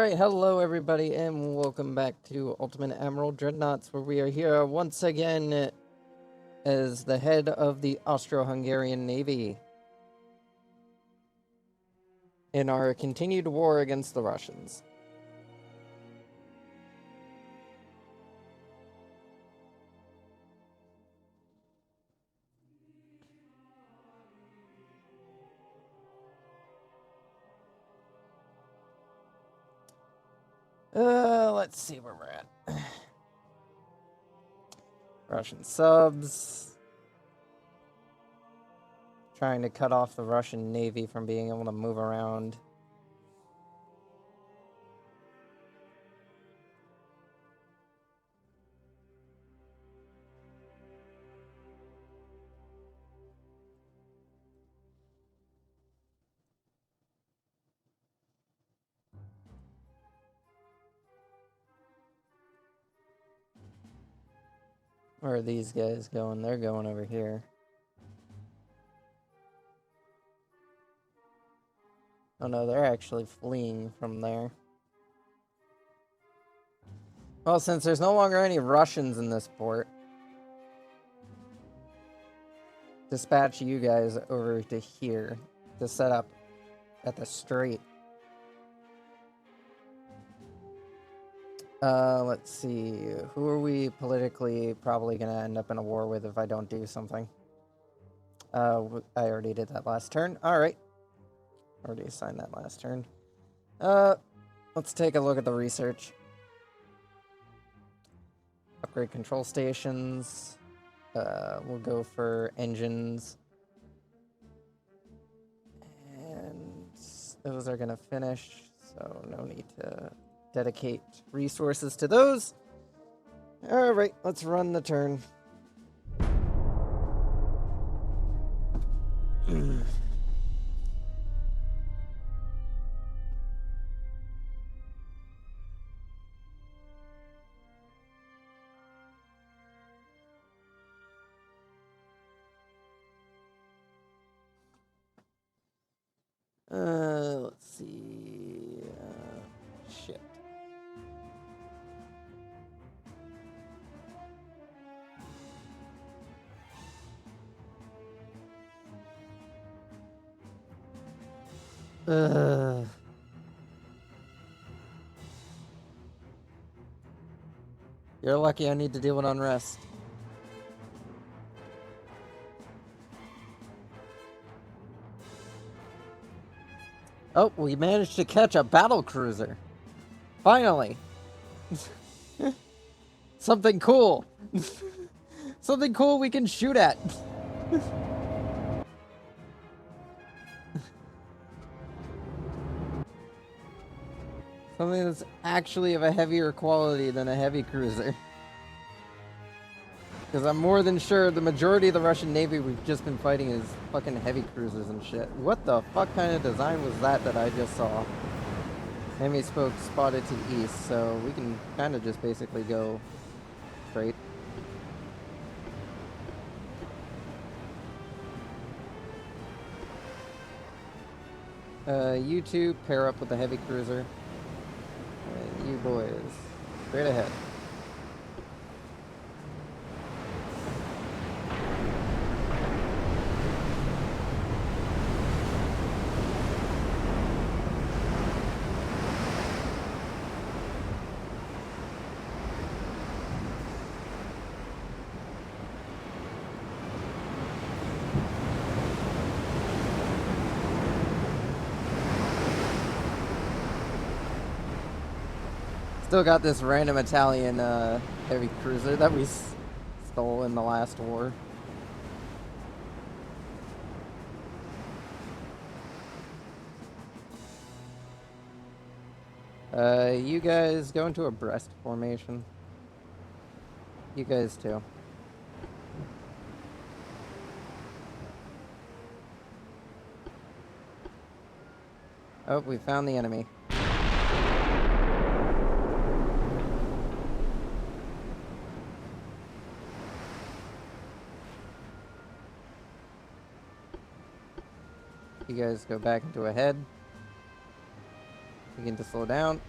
Alright, hello everybody, and welcome back to Ultimate Admiral Dreadnoughts, where we are here once again as the head of the Austro-Hungarian Navy in our continued war against the Russians. Let's see where we're at. Russian subs. Trying to cut off the Russian Navy from being able to move around. Where are these guys going? They're going over here. Oh no, they're actually fleeing from there. Well, since there's no longer any Russians in this port, dispatch you guys over to here to set up at the strait. Let's see. Who are we politically probably gonna end up in a war with if I don't do something? I already did that last turn. Alright. Already assigned that last turn. Let's take a look at the research. Upgrade control stations. We'll go for engines. And those are gonna finish, so no need to dedicate resources to those. Alright, let's run the turn. Let's see. Shit. You're lucky I need to deal with unrest. Oh, we managed to catch a battle cruiser. Finally. Something cool. Something cool we can shoot at. Something that's actually of a heavier quality than a heavy cruiser. Because I'm more than sure the majority of the Russian Navy we've just been fighting is fucking heavy cruisers and shit. What the fuck kind of design was that I just saw? Enemy spoke spotted to the east, so we can kind of just basically go straight. You two pair up with the heavy cruiser. And you boys, straight ahead. Still got this random Italian heavy cruiser that we stole in the last war. You guys go into a breast formation. You guys too. Oh, we found the enemy. You guys go back into a head. Begin to slow down.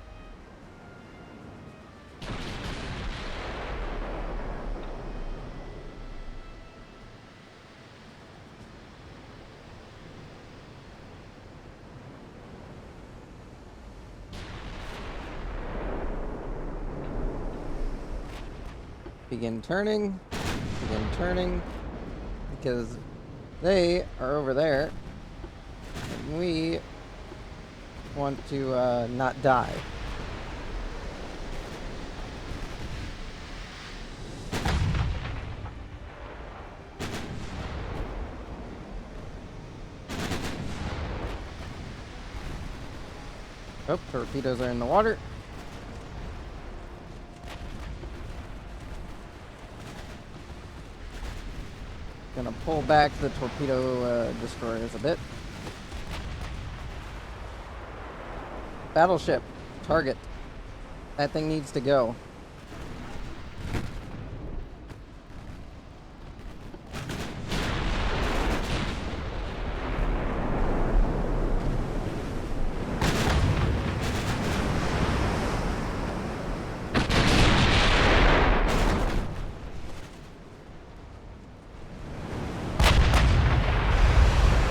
begin turning, because they are over there, and we want to not die. Oh, torpedoes are in the water. Gonna pull back the torpedo destroyers a bit. Battleship, target. That thing needs to go.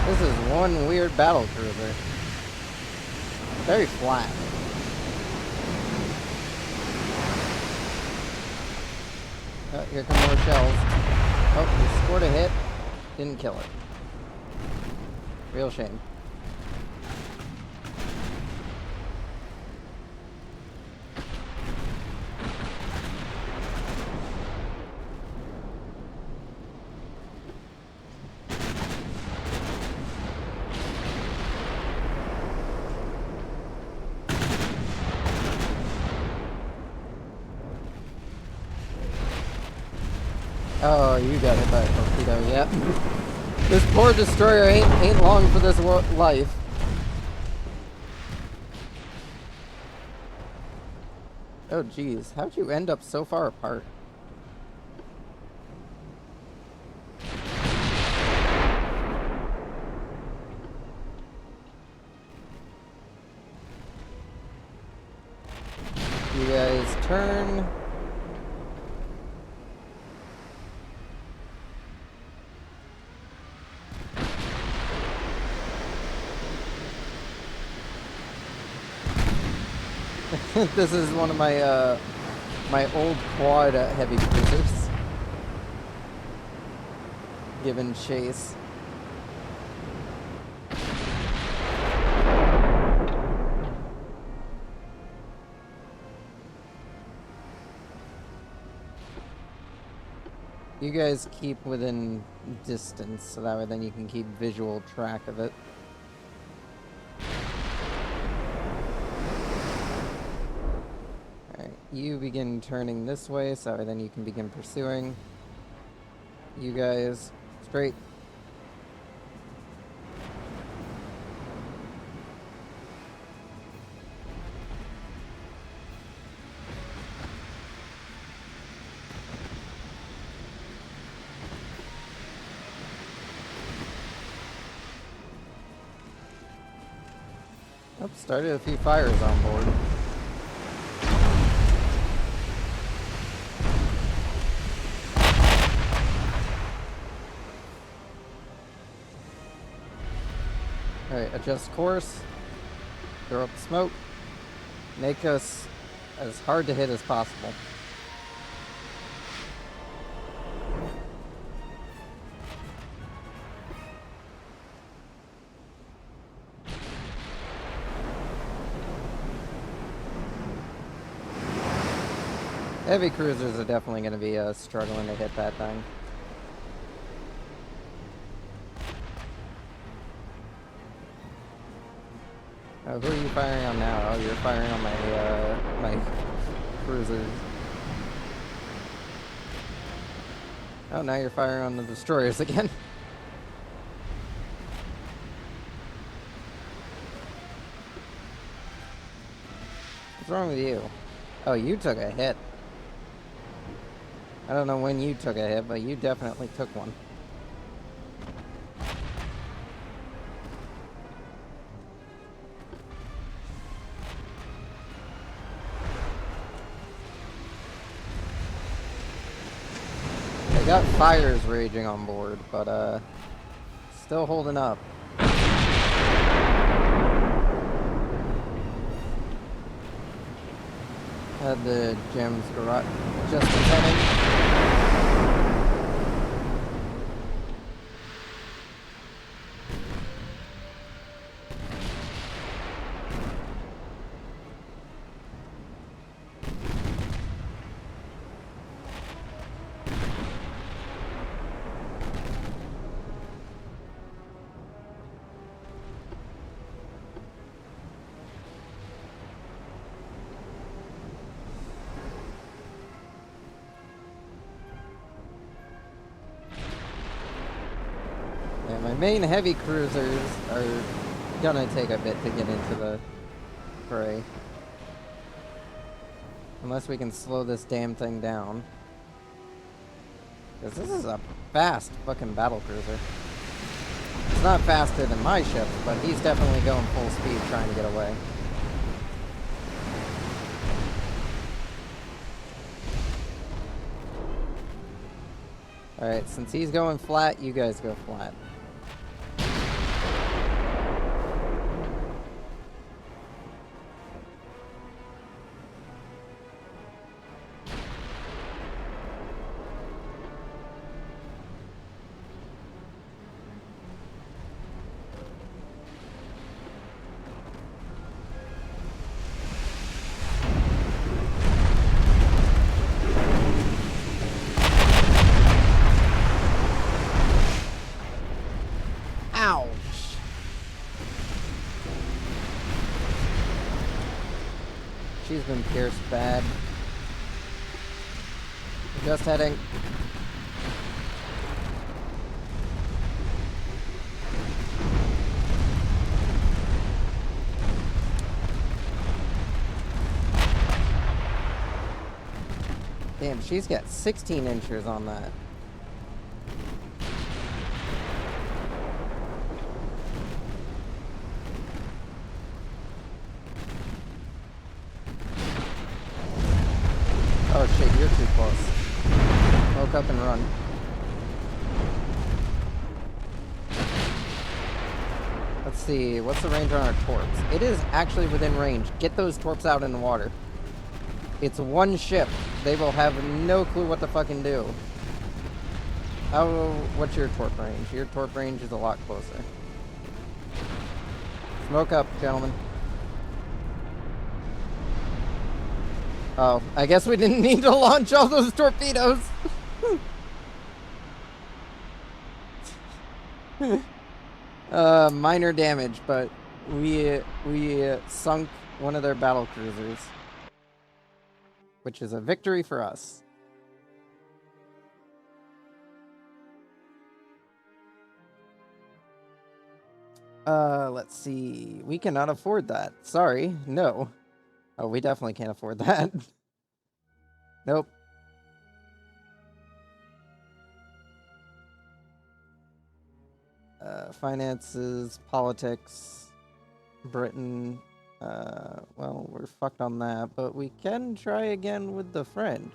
This is one weird battle cruiser. Very flat. Oh, here come more shells. Oh, we scored a hit. Didn't kill it. Real shame. Oh, you got hit by a torpedo, yep. This poor destroyer ain't long for this life. Oh, geez. How'd you end up so far apart? You guys turn. This is one of my my old quad heavy cruisers. Given chase. You guys keep within distance, so that way then you can keep visual track of it. You begin turning this way, so then you can begin pursuing. You guys, straight. Oh, started a few fires on board. Alright, adjust course, throw up smoke, make us as hard to hit as possible. Heavy cruisers are definitely going to be struggling to hit that thing. Oh, who are you firing on now? Oh, you're firing on my my cruisers. Oh, now you're firing on the destroyers again. What's wrong with you? Oh, you took a hit. I don't know when you took a hit, but you definitely took one. They got fires raging on board, but still holding up. Had the gems garage just a second. main heavy cruisers are gonna take a bit to get into the fray. Unless we can slow this damn thing down. Because this is a fast fucking battle cruiser. It's not faster than my ship, but he's definitely going full speed trying to get away. Alright, since he's going flat, you guys go flat. She's been pierced bad. Just heading. Damn, she's got 16 inches on that. Oh shit, you're too close. Woke up and run. Let's see, what's the range on our torps? It is actually within range. Get those torps out in the water. It's one ship. They will have no clue what to fucking do. What's your torp range? Your torp range is a lot closer. Smoke up, gentlemen. Oh, I guess we didn't need to launch all those torpedoes. Minor damage, but we sunk one of their battle cruisers, which is a victory for us. Let's see. We cannot afford that. Sorry, no. Oh, we definitely can't afford that. Nope. Finances, politics, Britain. Well, we're fucked on that, but we can try again with the French.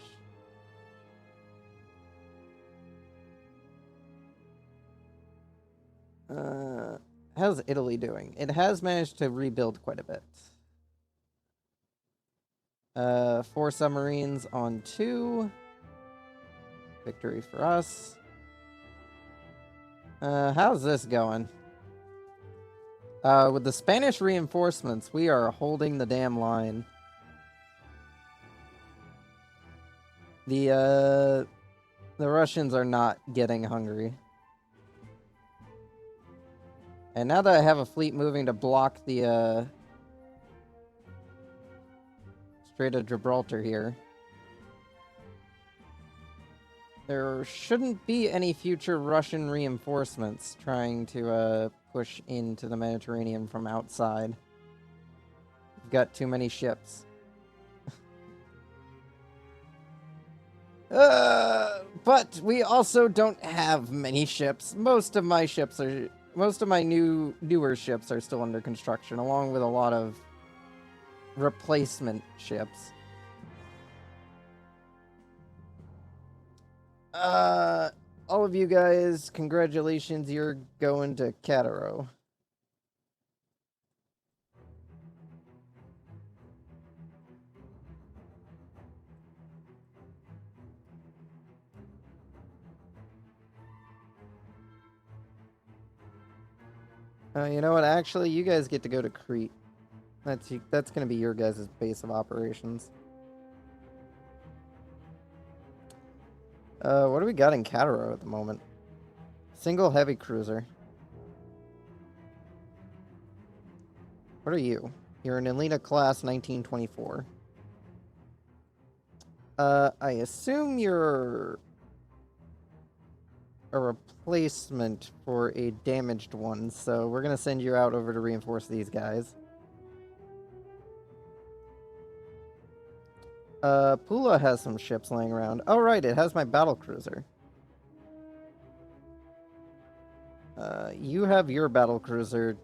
How's Italy doing? It has managed to rebuild quite a bit. 4 submarines on 2. Victory for us. How's this going? With the Spanish reinforcements, we are holding the damn line. The Russians are not getting Hungary. And now that I have a fleet moving to block the, Strait of Gibraltar here, there shouldn't be any future Russian reinforcements trying to push into the Mediterranean from outside. We've got too many ships. But we also don't have many ships. Most of my newer ships are still under construction, along with a lot of replacement ships. All of you guys, congratulations, you're going to Cataro. You know what? Actually, you guys get to go to Crete. That's going to be your guys' base of operations. What do we got in Cataro at the moment? Single heavy cruiser. What are you? You're an Elena class 1924. I assume you're a replacement for a damaged one, so we're gonna send you out over to reinforce these guys. Pula has some ships laying around. Oh, right, it has my battlecruiser. You have your battlecruiser.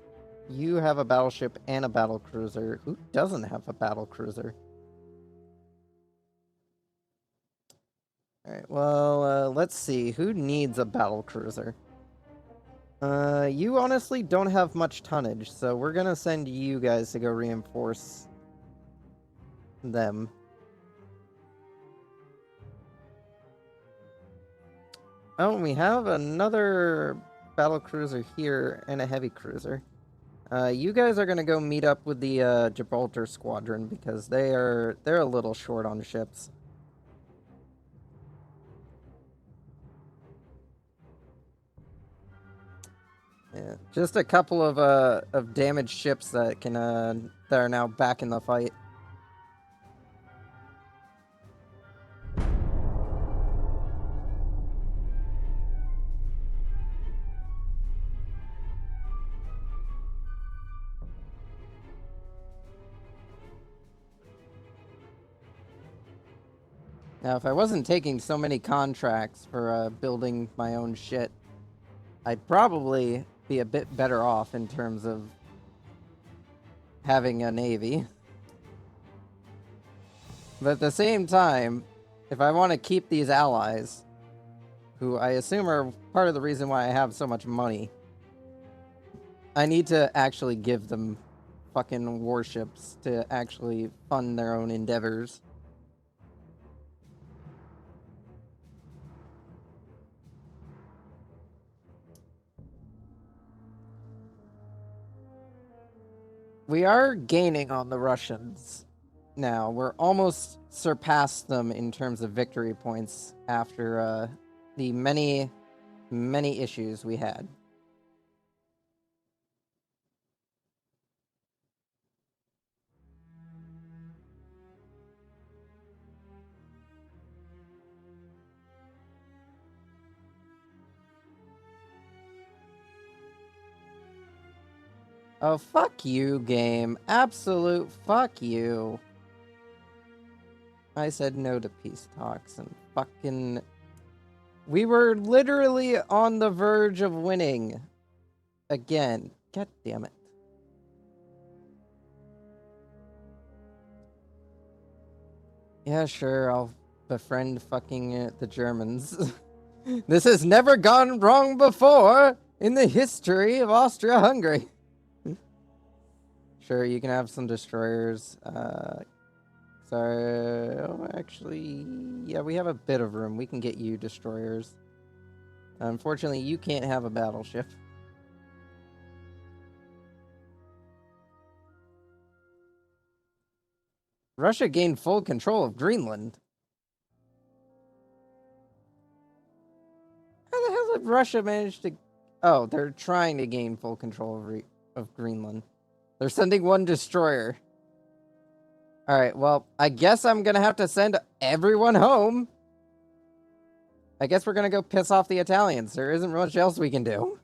You have a battleship and a battlecruiser. Who doesn't have a battlecruiser? Alright, well, let's see. Who needs a battlecruiser? You honestly don't have much tonnage, so we're gonna send you guys to go reinforce them. Oh, we have another battlecruiser here and a heavy cruiser. You guys are gonna go meet up with the Gibraltar squadron because they're a little short on ships. Yeah, just a couple of damaged ships that can that are now back in the fight. Now, if I wasn't taking so many contracts for building my own shit, I'd probably be a bit better off in terms of having a navy. But at the same time, if I want to keep these allies, who I assume are part of the reason why I have so much money, I need to actually give them fucking warships to actually fund their own endeavors. We are gaining on the Russians now. We're almost surpassed them in terms of victory points after the many issues we had. Oh, fuck you, game. Absolute fuck you. I said no to peace talks and fucking... We were literally on the verge of winning. Again. God damn it. Yeah, sure, I'll befriend fucking the Germans. This has never gone wrong before in the history of Austria-Hungary. Sure, you can have some destroyers. Sorry, oh, actually, yeah, we have a bit of room. We can get you destroyers. Unfortunately, you can't have a battleship. Russia gained full control of Greenland. How the hell did Russia manage to... Oh, they're trying to gain full control of Greenland. They're sending one destroyer. Alright, well, I guess I'm gonna have to send everyone home. I guess we're gonna go piss off the Italians. There isn't much else we can do.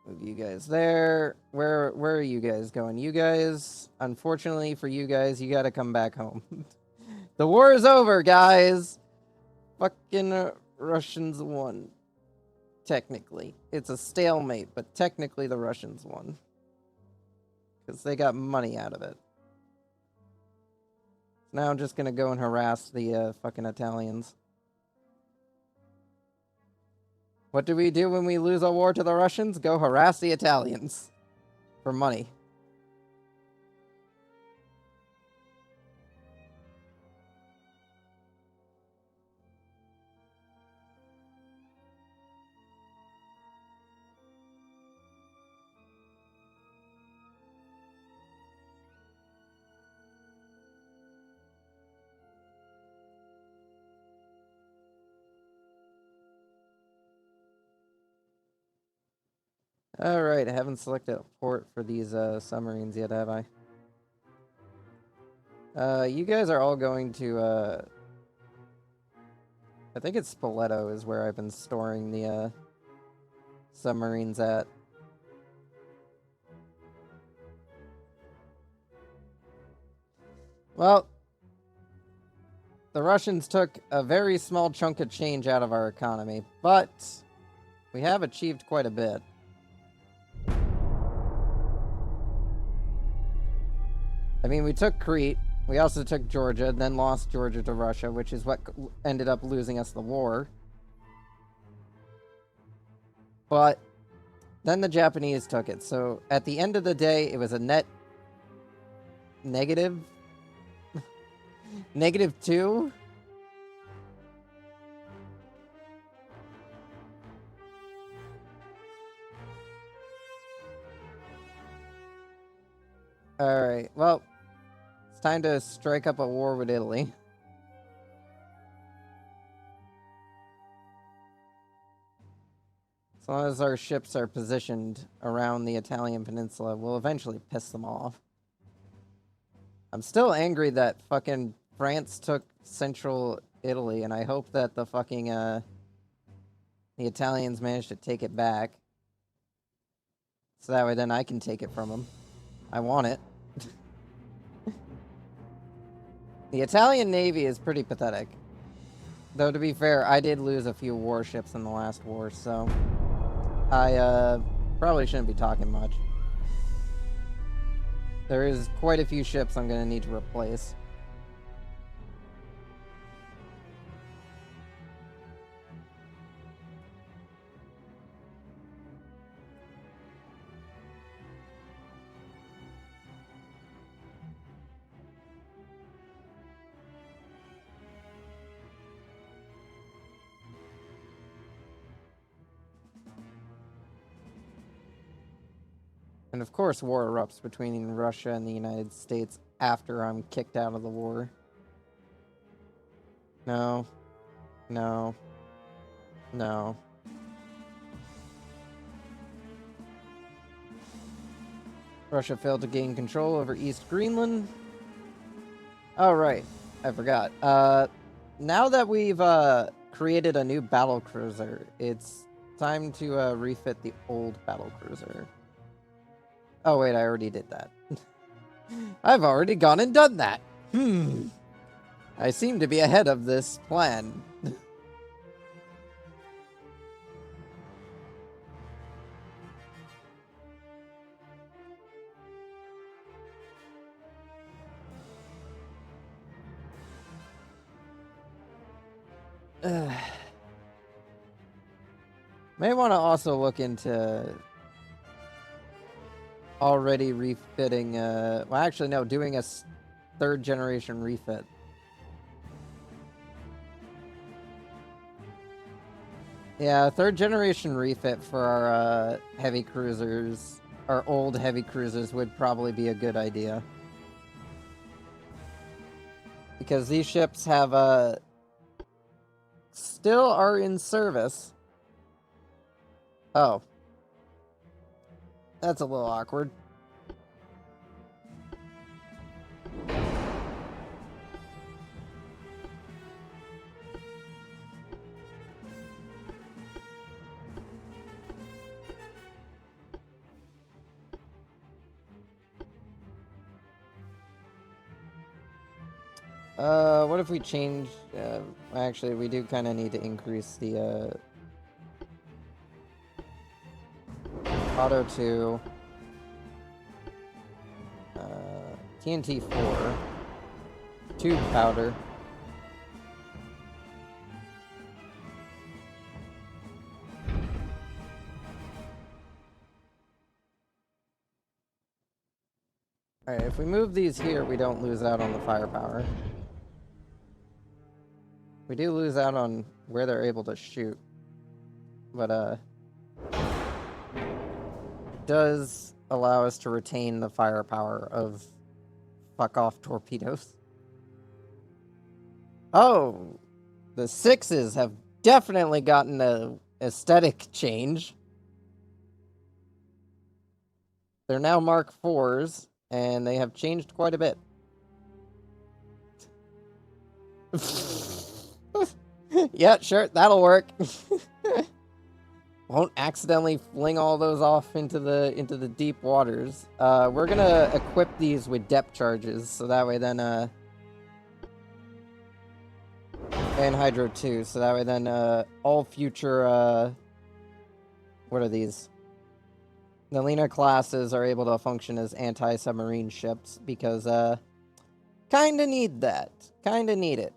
Move you guys there. Where are you guys going? You guys, unfortunately for you guys, you gotta come back home. The war is over, guys. Fucking Russians won. Technically. It's a stalemate, but technically the Russians won. Because they got money out of it. Now I'm just gonna go and harass the fucking Italians. What do we do when we lose a war to the Russians? Go harass the Italians. For money. Alright, I haven't selected a port for these submarines yet, have I? You guys are all going to, I think it's Spoleto is where I've been storing the, submarines at. Well, the Russians took a very small chunk of change out of our economy, but we have achieved quite a bit. I mean, we took Crete, we also took Georgia, then lost Georgia to Russia, which is what ended up losing us the war. But then the Japanese took it, so at the end of the day, it was a net negative. -2? Alright, well, it's time to strike up a war with Italy. As long as our ships are positioned around the Italian peninsula, we'll eventually piss them off. I'm still angry that fucking France took central Italy, and I hope that the fucking, the Italians managed to take it back. So that way then I can take it from them. I want it. The Italian Navy is pretty pathetic. Though, to be fair, I did lose a few warships in the last war, so I, probably shouldn't be talking much. There is quite a few ships I'm gonna need to replace. And of course, war erupts between Russia and the United States after I'm kicked out of the war. No. No. No. Russia failed to gain control over East Greenland. Oh, right. I forgot. Now that we've, created a new battlecruiser, it's time to, refit the old battlecruiser. Oh, wait, I already did that. I've already gone and done that. I seem to be ahead of this plan. May want to also look into already refitting, well, actually, no, doing a third generation refit. Yeah, third generation refit for our heavy cruisers, our old heavy cruisers would probably be a good idea. Because these ships have, still are in service. Oh. That's a little awkward. What if we change, actually, we do kind of need to increase the, Auto 2, TNT 4, tube powder. Alright, if we move these here, we don't lose out on the firepower. We do lose out on where they're able to shoot. But, does allow us to retain the firepower of fuck-off torpedoes. Oh! The 6s have definitely gotten a aesthetic change. They're now Mark 4s, and they have changed quite a bit. Yeah, sure, that'll work. Won't accidentally fling all those off into the deep waters. We're gonna equip these with depth charges, so that way then and hydro too, so that way then all future what are these? Nalina classes are able to function as anti-submarine ships because kinda need that. Kinda need it.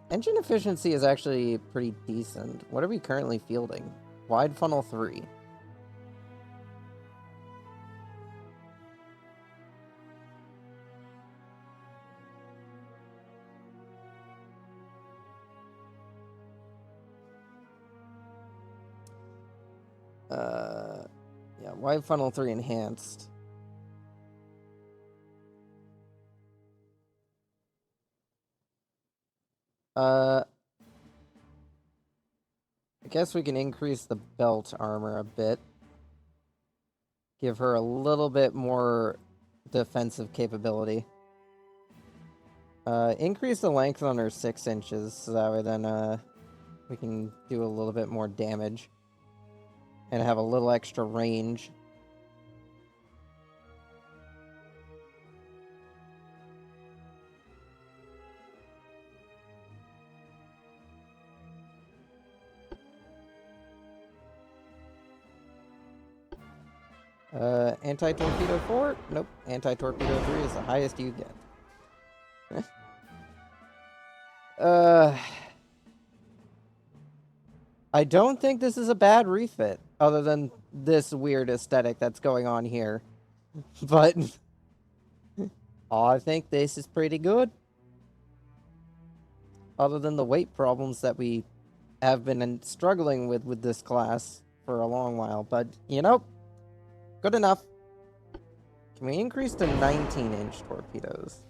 Engine efficiency is actually pretty decent. What are we currently fielding? Wide funnel 3. Yeah, wide funnel 3 enhanced. I guess we can increase the belt armor a bit. Give her a little bit more defensive capability. Increase the length on her 6 inches, so that way then, we can do a little bit more damage. And have a little extra range. Anti-torpedo 4? Nope. Anti-torpedo 3 is the highest you get. I don't think this is a bad refit, other than this weird aesthetic that's going on here. But I think this is pretty good. Other than the weight problems that we have been struggling with this class for a long while. But, you know, good enough. Can we increase to 19-inch torpedoes?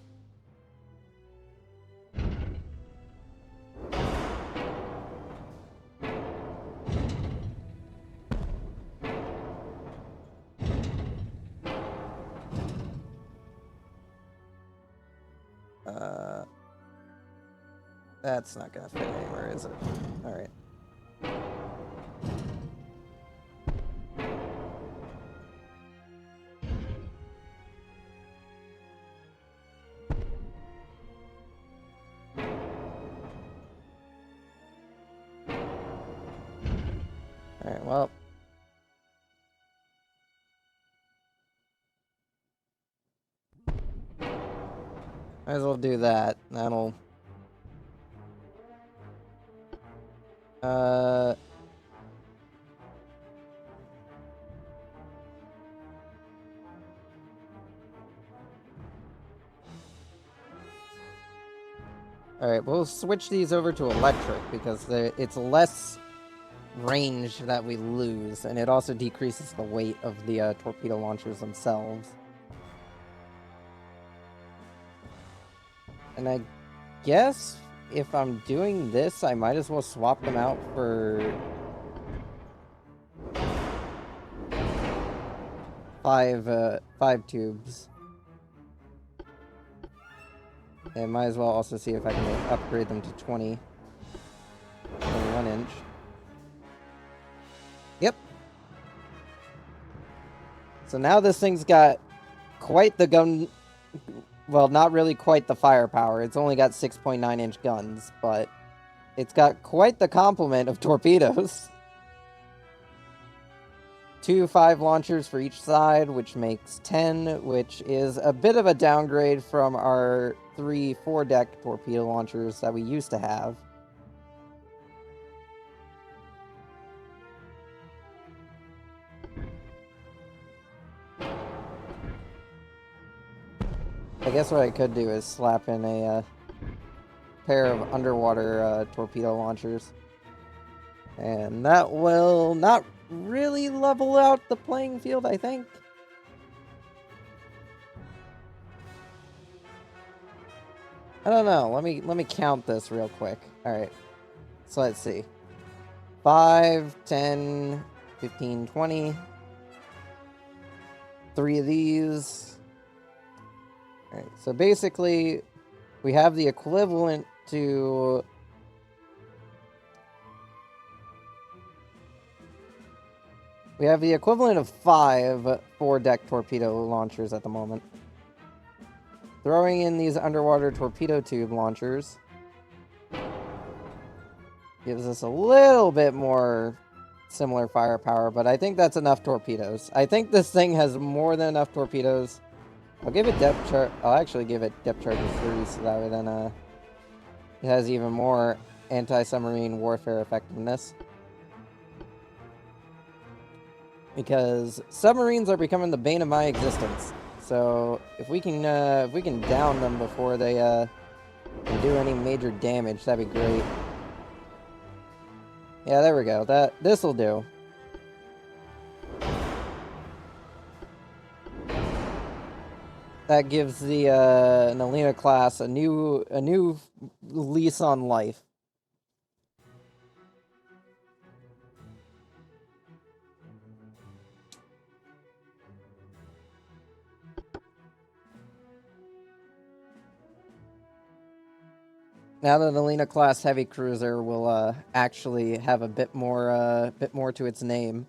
That's not gonna fit anywhere, is it? Alright. Alright, well. Might as well do that. That'll... Alright, we'll switch these over to electric, because it's less range that we lose, and it also decreases the weight of the torpedo launchers themselves. And I guess if I'm doing this, I might as well swap them out for 5 tubes. And might as well also see if I can upgrade them to 21 inch. Yep. So now this thing's got quite the gun... Well, not really quite the firepower. It's only got 6.9-inch guns, but it's got quite the complement of torpedoes. 2 5 launchers for each side, which makes 10, which is a bit of a downgrade from our 3 4-deck torpedo launchers that we used to have. I guess what I could do is slap in a pair of underwater torpedo launchers. And that will not really level out the playing field, I think. I don't know. Let me count this real quick. All right. So let's see. 5, 10, 15, 20. 3 of these. Alright, so basically, we have the equivalent to... We have the equivalent of 5 4-deck torpedo launchers at the moment. Throwing in these underwater torpedo tube launchers gives us a little bit more similar firepower, but I think that's enough torpedoes. I think this thing has more than enough torpedoes. I'll give it depth charge. I'll actually give it depth charge of 3, so that way then it has even more anti-submarine warfare effectiveness. Because submarines are becoming the bane of my existence. So if we can down them before they can do any major damage, that'd be great. Yeah, there we go. This'll do. That gives the Nalina class a new lease on life. Now that the Nalina class heavy cruiser will actually have a bit more to its name.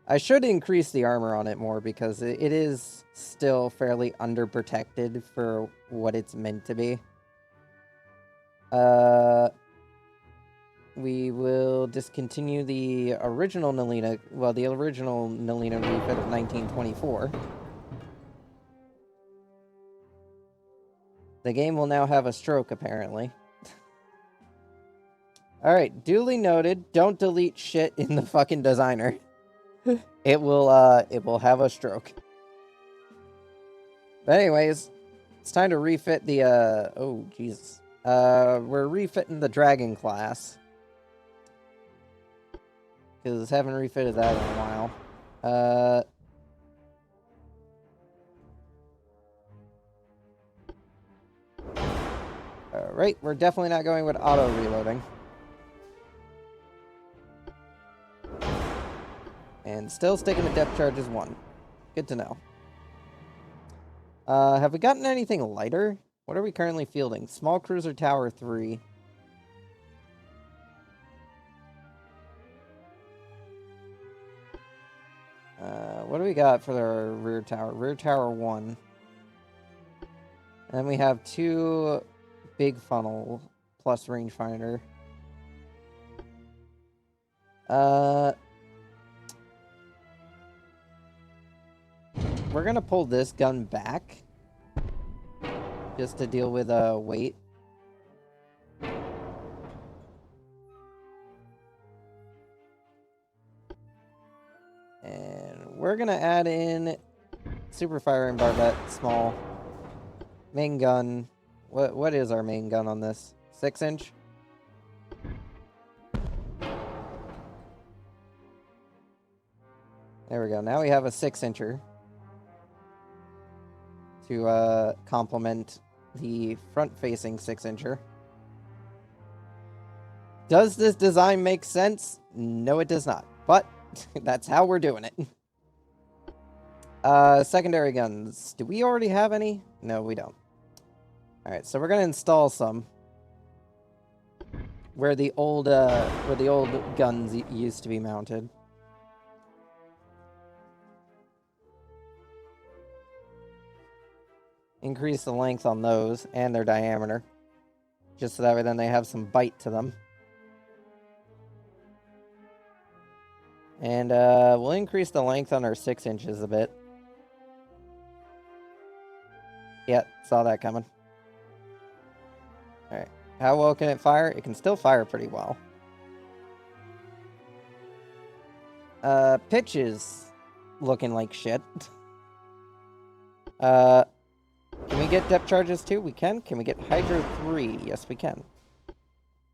I should increase the armor on it more because it is still fairly underprotected for what it's meant to be. We will discontinue the original Nalina, well, the original Nalina refit of 1924. The game will now have a stroke, apparently. Alright, duly noted. Don't delete shit in the fucking designer. It will have a stroke. But anyways, it's time to refit the, oh, Jesus. We're refitting the Dragon class. Because haven't refitted that in a while. Alright, we're definitely not going with auto-reloading. And still sticking with depth charges 1. Good to know. Have we gotten anything lighter? What are we currently fielding? Small cruiser tower 3. What do we got for the rear tower? Rear tower 1. And then we have 2 big funnel plus rangefinder. We're gonna pull this gun back just to deal with weight. And we're gonna add in super firing barbette, small main gun. What is our main gun on this? 6-inch. There we go. Now we have a 6-incher to complement the front-facing 6-incher. Does this design make sense? No, it does not. But that's how we're doing it. Secondary guns. Do we already have any? No, we don't. Alright, so we're gonna install some where the old guns used to be mounted. Increase the length on those and their diameter, just so that way then they have some bite to them. And we'll increase the length on our 6 inches a bit. Yeah, saw that coming. Alright, how well can it fire? It can still fire pretty well. Pitch is looking like shit. Can we get depth charges too? We can. Can we get Hydro 3? Yes, we can.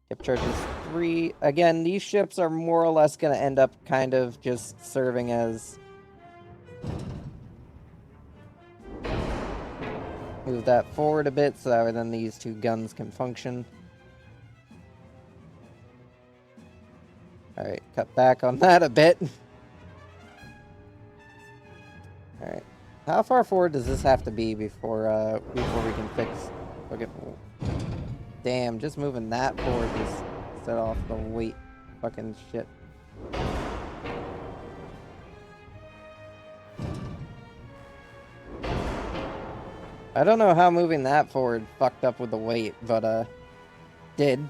Depth charges 3. Again, these ships are more or less going to end up kind of just serving as... Move that forward a bit so that way then these 2 guns can function. Alright, cut back on that a bit. Alright. How far forward does this have to be before we can fix? Okay. Damn, just moving that forward just set off the weight. Fucking shit. I don't know how moving that forward fucked up with the weight, but did.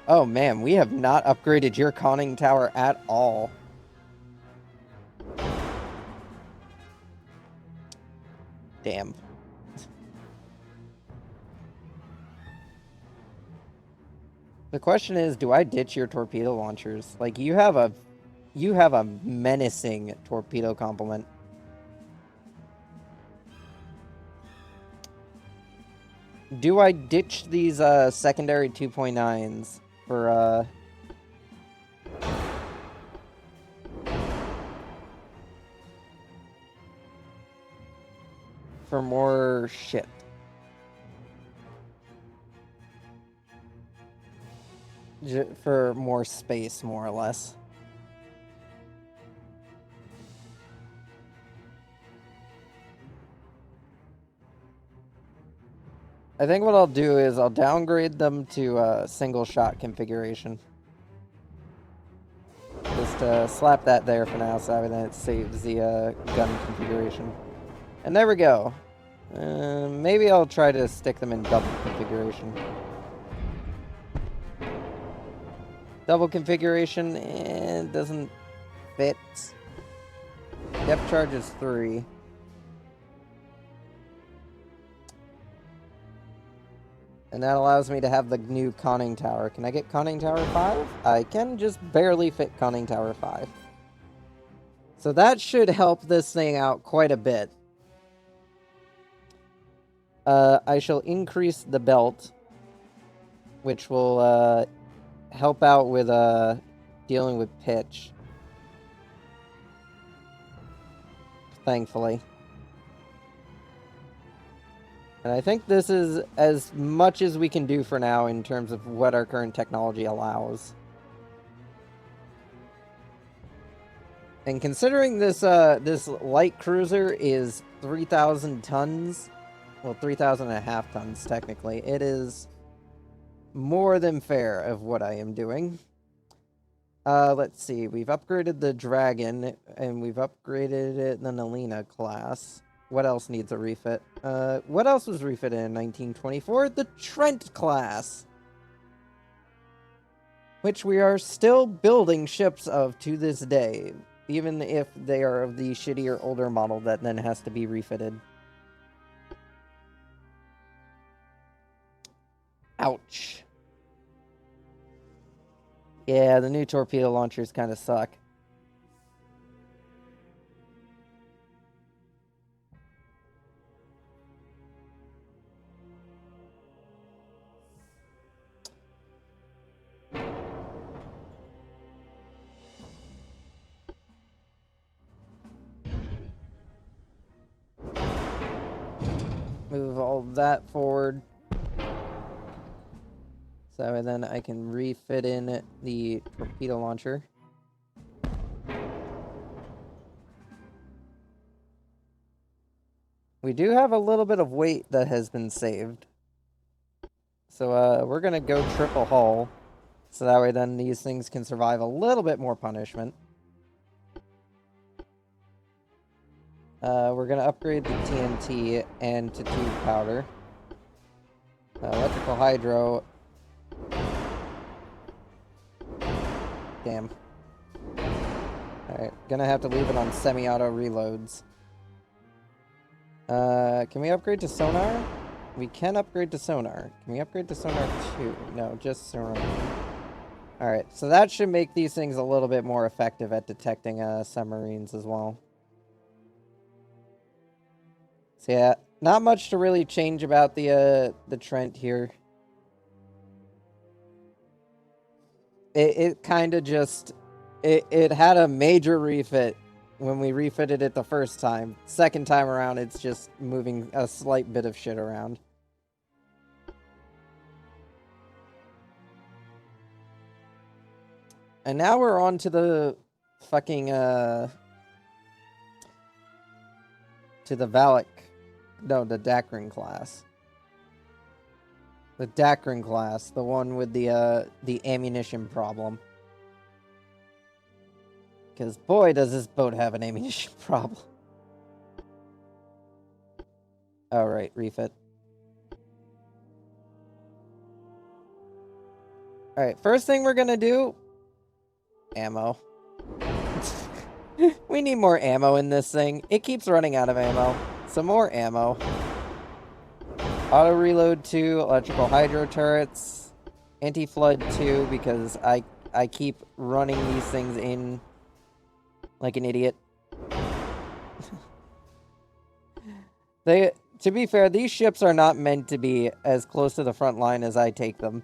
Oh man, we have not upgraded your conning tower at all. Damn. The question is, do I ditch your torpedo launchers? Like, you have a menacing torpedo complement. Do I ditch these secondary 2.9s for more shit? For more space, more or less. I think what I'll do is I'll downgrade them to single shot configuration. Just slap that there for now, so then it saves the gun configuration. And there we go. Maybe I'll try to stick them in double configuration. Double configuration, and doesn't fit. Depth charge is 3. And that allows me to have the new conning tower. Can I get conning tower 5? I can just barely fit conning tower 5. So that should help this thing out quite a bit. I shall increase the belt, which will help out with dealing with pitch. Thankfully. And I think this is as much as we can do for now in terms of what our current technology allows. And considering this this light cruiser is 3,000 tons, well, 3,500 tons technically, it is more than fair of what I am doing. Let's see, we've upgraded the Dragon, and we've upgraded it the Nalina class. What else needs a refit? What else was refitted in 1924? The Trent class! Which we are still building ships of to this day, even if they are of the shittier older model that then has to be refitted. Ouch. Yeah, the new torpedo launchers kind of suck. Move all that forward. So then I can refit in the torpedo launcher. We do have a little bit of weight that has been saved. So we're going to go triple hull. So that way then these things can survive a little bit more punishment. We're going to upgrade the TNT and to tube powder. Electrical hydro. Damn. Alright, gonna have to leave it on semi-auto reloads. Can we upgrade to sonar? We can upgrade to sonar. Can we upgrade to sonar 2? No, just sonar 1. Alright, so that should make these things a little bit more effective at detecting submarines as well. So yeah, not much to really change about the Trent here. It kind of just... It had a major refit when we refitted it the first time. Second time around, it's just moving a slight bit of shit around. And now we're on to the fucking, to to the Valac. No, the Dakrin class. The Dakrin class, the one with the ammunition problem. Because boy, does this boat have an ammunition problem. Alright, refit. Alright, first thing we're gonna do... Ammo. We need more ammo in this thing. It keeps running out of ammo. Some more ammo. Auto reload 2, electrical hydro turrets. Anti-flood 2, because I keep running these things in like an idiot. To be fair, these ships are not meant to be as close to the front line as I take them.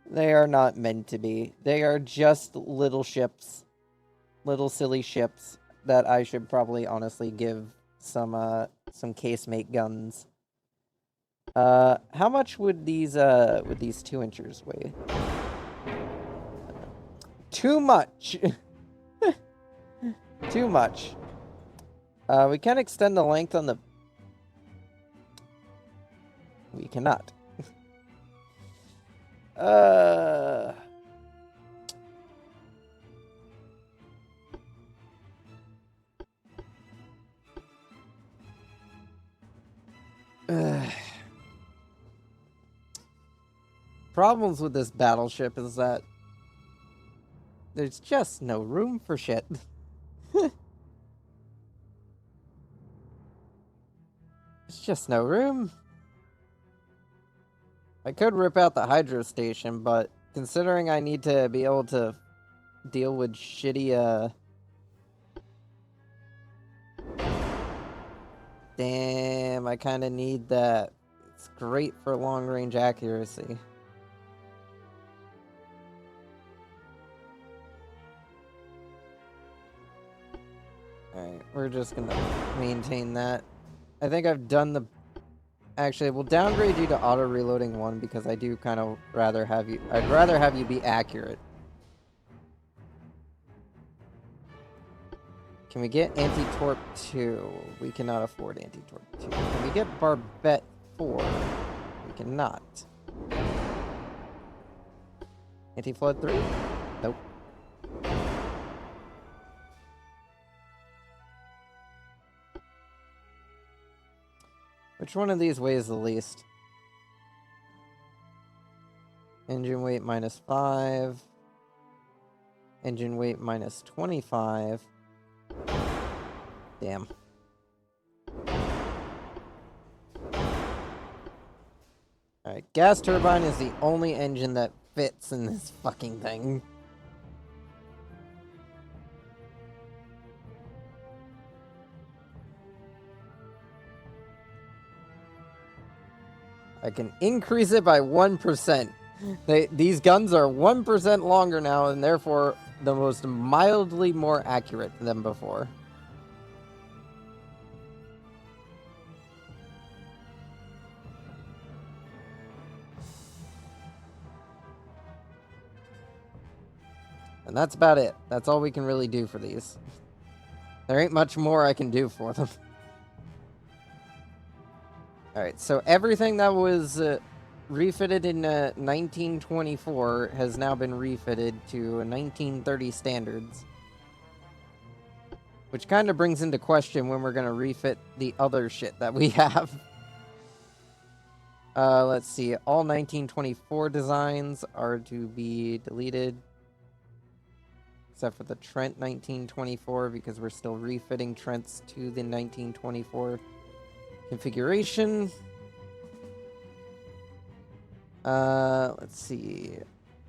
They are not meant to be. They are just little ships. Little silly ships that I should probably honestly give some casemate guns. How much would these 2-inchers weigh? Too much. Too much. We can extend the length on the... We cannot. Problems with this battleship is that there's just no room for shit. There's just no room. I could rip out the hydro station, but considering I need to be able to deal with shitty, Damn, I kind of need that. It's great for long-range accuracy. Alright, we're just gonna maintain that. I think I've done the... Actually, we'll downgrade you to auto-reloading 1 because I do kind of rather have you... I'd rather have you be accurate. Can we get anti-torp 2? We cannot afford anti-torp 2. Can we get barbette 4? We cannot. Anti-flood 3? Nope. Which one of these weighs the least? Engine weight -5. Engine weight -25. Damn. Alright, gas turbine is the only engine that fits in this fucking thing. I can increase it by 1%. These guns are 1% longer now, and therefore the most mildly more accurate than before. And that's about it. That's all we can really do for these. There ain't much more I can do for them. Alright, so everything that was refitted in 1924 has now been refitted to 1930 standards. Which kind of brings into question when we're going to refit the other shit that we have. Let's see. All 1924 designs are to be deleted. Except for the Trent 1924, because we're still refitting Trents to the 1924 configuration. Let's see.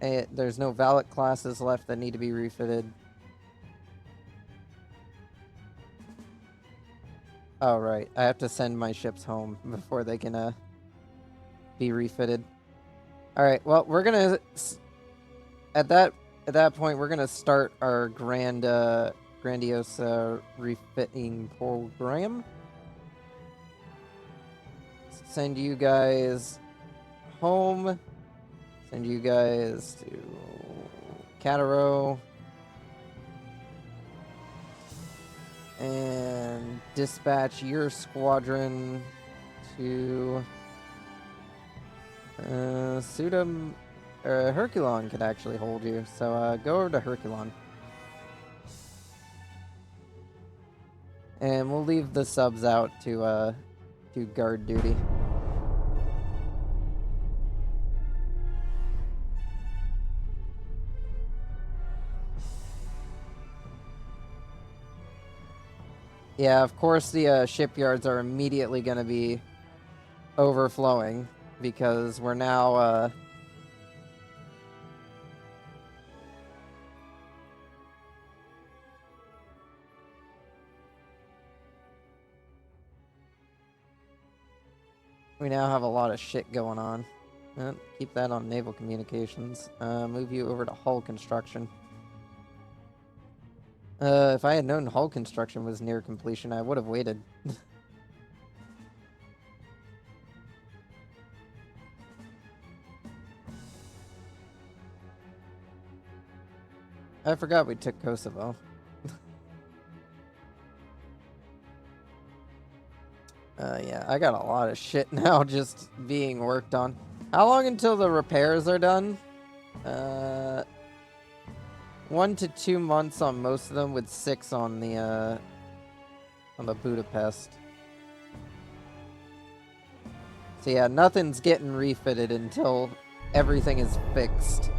There's no Valac classes left that need to be refitted. Oh, right. I have to send my ships home before they can, be refitted. Alright, well, we're gonna... At that point, we're gonna start our grandiose refitting program. Send you guys home. Send you guys to Cataro. And dispatch your squadron to Sudam. Herculon could actually hold you, so go over to Herculon. And we'll leave the subs out to guard duty. Yeah, of course the shipyards are immediately going to be overflowing because we're now we now have a lot of shit going on. Keep that on naval communications. Move you over to hull construction. If I had known hull construction was near completion, I would have waited. I forgot we took Kosovo. Yeah, I got a lot of shit now just being worked on. How long until the repairs are done? 1 to 2 months on most of them, with 6 on the Budapest. So yeah, nothing's getting refitted until everything is fixed.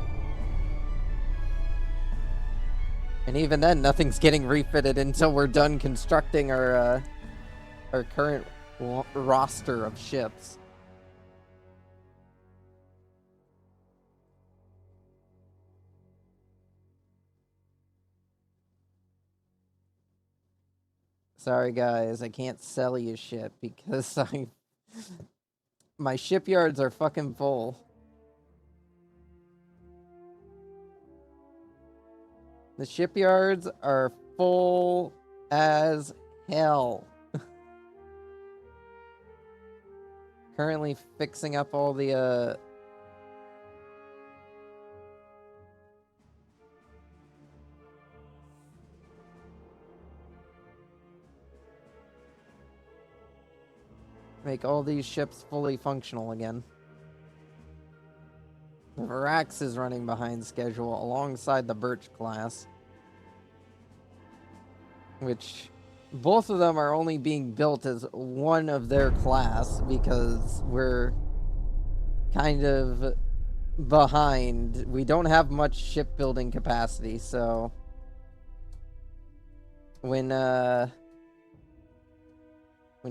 And even then, nothing's getting refitted until we're done constructing our current roster of ships. Sorry guys, I can't sell you shit because my shipyards are fucking full. The shipyards are full as hell. Currently fixing up all the make all these ships fully functional again. The Valac is running behind schedule alongside the Birch class, which both of them are only being built as one of their class because we're kind of behind. We don't have much shipbuilding capacity, so when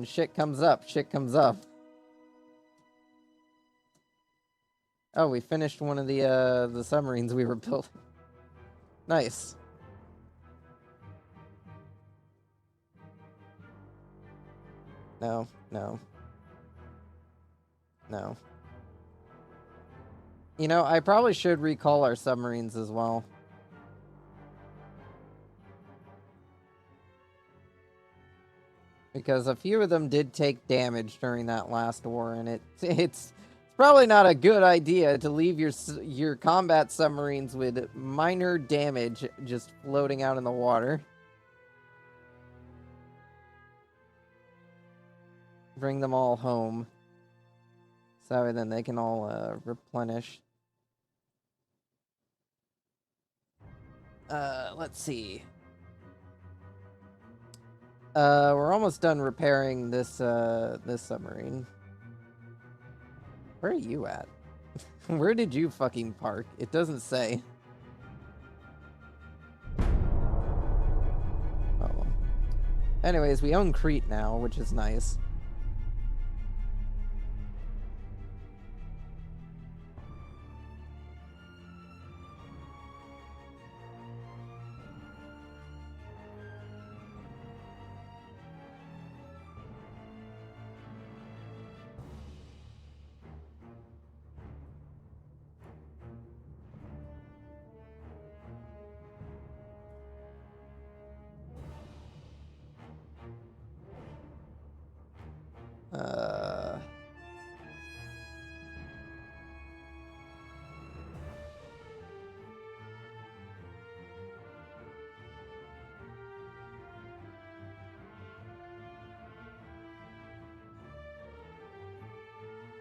shit comes up, shit comes up. Oh, we finished one of the submarines we were building. Nice. No, no. No. You know, I probably should recall our submarines as well. Because a few of them did take damage during that last war, and it's probably not a good idea to leave your combat submarines with minor damage just floating out in the water. Bring them all home. So then they can all replenish. Let's see. We're almost done repairing this this submarine. Where are you at? Where did you fucking park? It doesn't say. Oh. Anyways, we own Crete now, which is nice.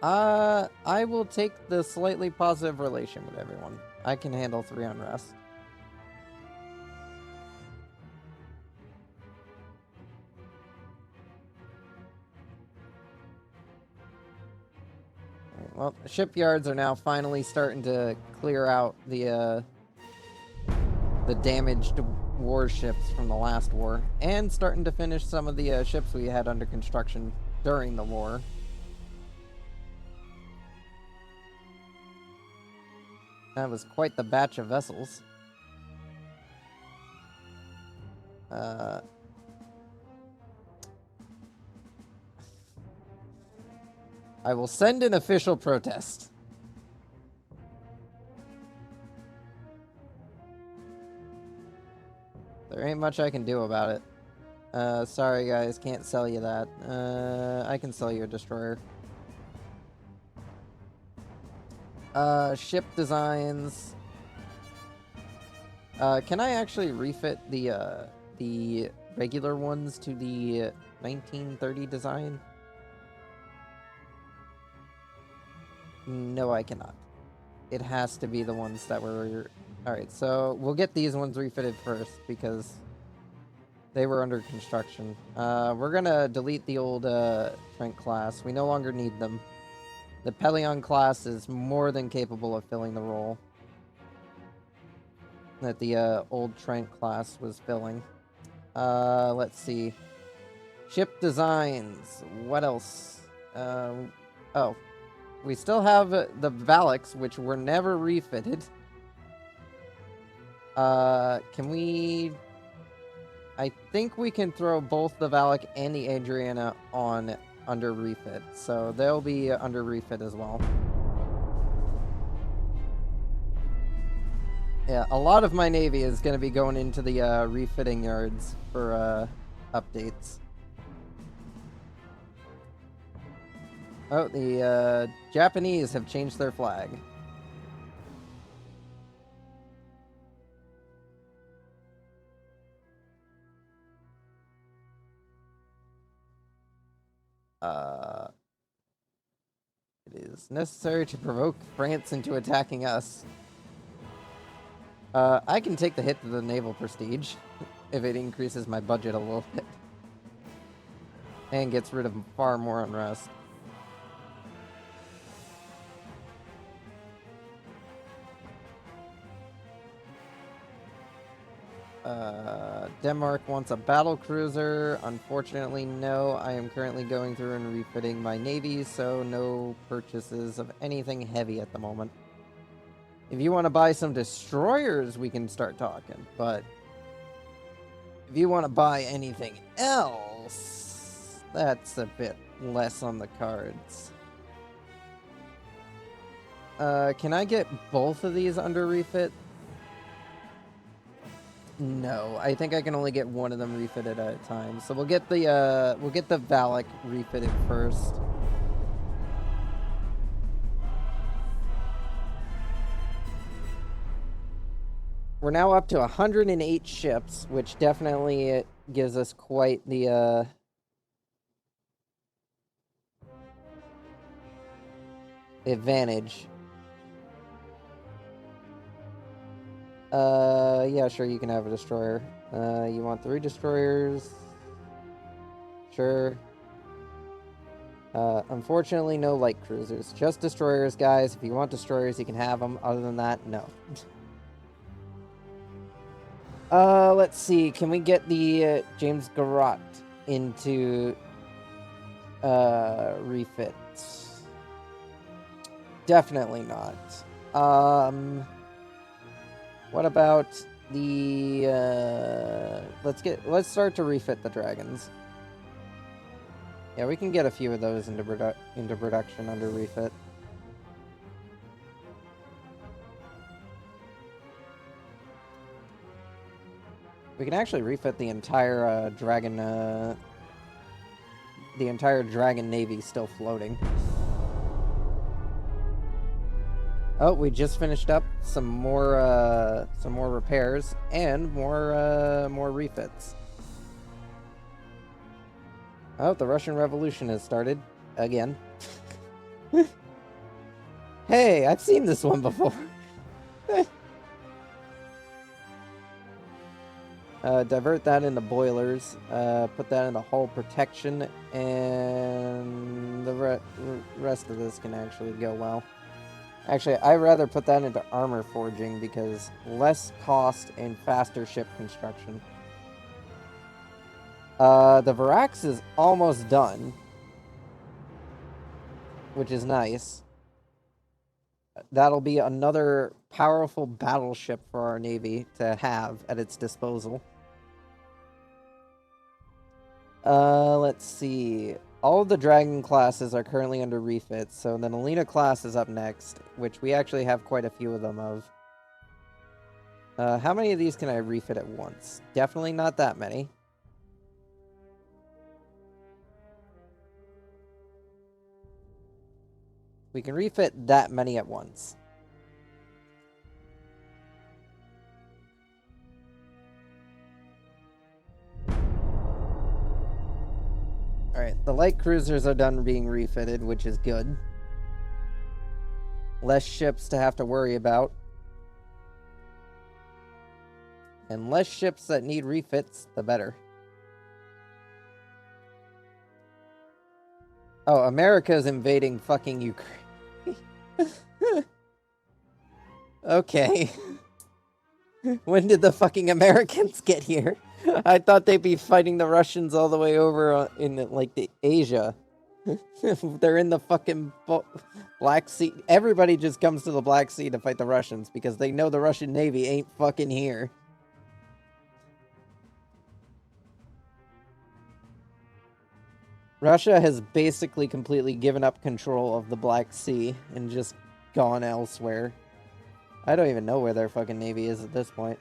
I will take the slightly positive relation with everyone. I can handle 3 unrest. Right, well, the shipyards are now finally starting to clear out the damaged warships from the last war, and starting to finish some of the ships we had under construction during the war. That was quite the batch of vessels. I will send an official protest. There ain't much I can do about it. Sorry guys, can't sell you that. I can sell you a destroyer. Ship designs. Can I actually refit the regular ones to the 1930 design? No, I cannot. It has to be the ones that were... Alright, so we'll get these ones refitted first, because they were under construction. We're gonna delete the old Trent class. We no longer need them. The Pelion class is more than capable of filling the role that the old Trent class was filling. Let's see. Ship designs. What else? Oh. We still have the Valacs, which were never refitted. Can we... I think we can throw both the Valac and the Adriana on under refit, so they'll be under refit as well. Yeah, a lot of my navy is going to be going into the refitting yards for updates. Oh, the Japanese have changed their flag. It is necessary to provoke France into attacking us. I can take the hit to the naval prestige if it increases my budget a little bit. And gets rid of far more unrest. Denmark wants a battle cruiser. Unfortunately, no. I am currently going through and refitting my navy, so no purchases of anything heavy at the moment. If you want to buy some destroyers, we can start talking, but if you want to buy anything else, that's a bit less on the cards. Can I get both of these under refit? No, I think I can only get one of them refitted at a time. So we'll get the Valac refitted first. We're now up to 108 ships, which definitely gives us quite the advantage. Yeah, sure, you can have a destroyer. You want 3 destroyers? Sure. Unfortunately, no light cruisers. Just destroyers, guys. If you want destroyers, you can have them. Other than that, no. Let's see. Can we get the James Garrott into refit? Definitely not. What about the let's start to refit the dragons. Yeah, we can get a few of those into production under refit. We can actually refit the entire dragon navy still floating. Oh, we just finished up some more repairs and more refits. Oh, the Russian Revolution has started again. Hey, I've seen this one before. Divert that into boilers. Put that into hull protection, and the rest of this can actually go well. Actually, I'd rather put that into armor forging because less cost and faster ship construction. The Valac is almost done, which is nice. That'll be another powerful battleship for our Navy to have at its disposal. Let's see. All of the Dragon classes are currently under refits, so the Alina class is up next, which we actually have quite a few of them of. How many of these can I refit at once? Definitely not that many. We can refit that many at once. Alright, the light cruisers are done being refitted, which is good. Less ships to have to worry about. And less ships that need refits, the better. Oh, America's invading fucking Ukraine. Okay. When did the fucking Americans get here? I thought they'd be fighting the Russians all the way over in, like, the Asia. They're in the fucking Black Sea. Everybody just comes to the Black Sea to fight the Russians because they know the Russian Navy ain't fucking here. Russia has basically completely given up control of the Black Sea and just gone elsewhere. I don't even know where their fucking Navy is at this point.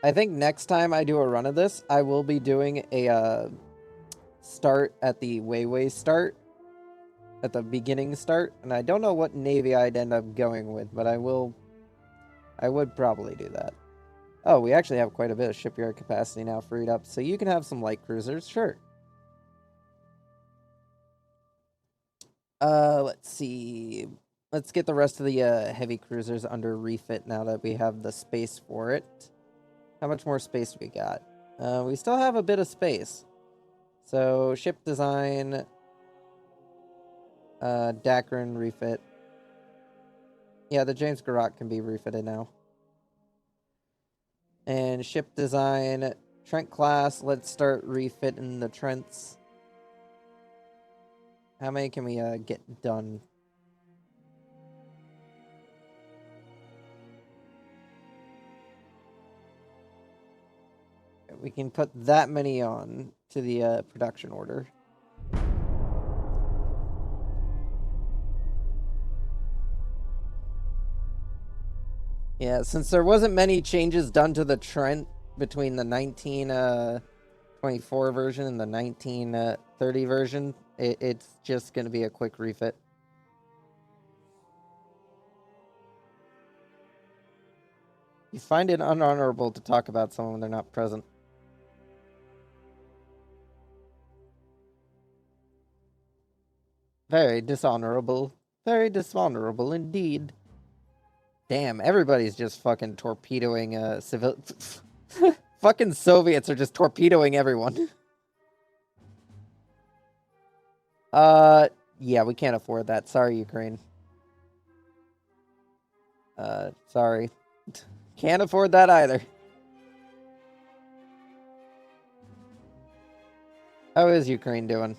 I think next time I do a run of this, I will be doing a start at the way start. At the beginning start. And I don't know what Navy I'd end up going with, but I would probably do that. Oh, we actually have quite a bit of shipyard capacity now freed up, so you can have some light cruisers, sure. Let's see. Let's get the rest of the heavy cruisers under refit now that we have the space for it. How much more space do we got? We still have a bit of space. So, ship design, Dacron refit. Yeah, the James Garrock can be refitted now. And ship design, Trent class, let's start refitting the Trents. How many can we get done? We can put that many on to the production order. Yeah, since there wasn't many changes done to the Trent between the 1924 version and the 1930 version, it's just going to be a quick refit. You find it unhonorable to talk about someone when they're not present. Very dishonorable. Very dishonorable indeed. Damn, everybody's just fucking torpedoing civil... Fucking Soviets are just torpedoing everyone. Yeah, we can't afford that. Sorry, Ukraine. Sorry. Can't afford that either. How is Ukraine doing?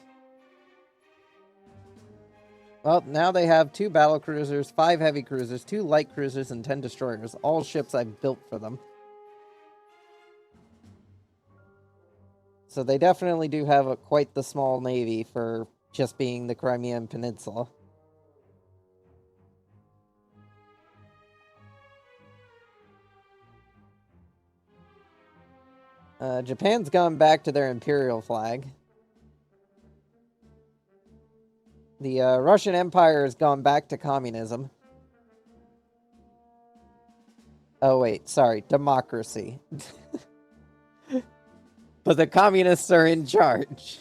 Well, now they have 2 battle cruisers, 5 heavy cruisers, 2 light cruisers, and 10 destroyers. All ships I've built for them. So they definitely do have quite the small navy for just being the Crimean Peninsula. Japan's gone back to their imperial flag. The Russian Empire has gone back to communism. Oh, wait, sorry, democracy. But the communists are in charge.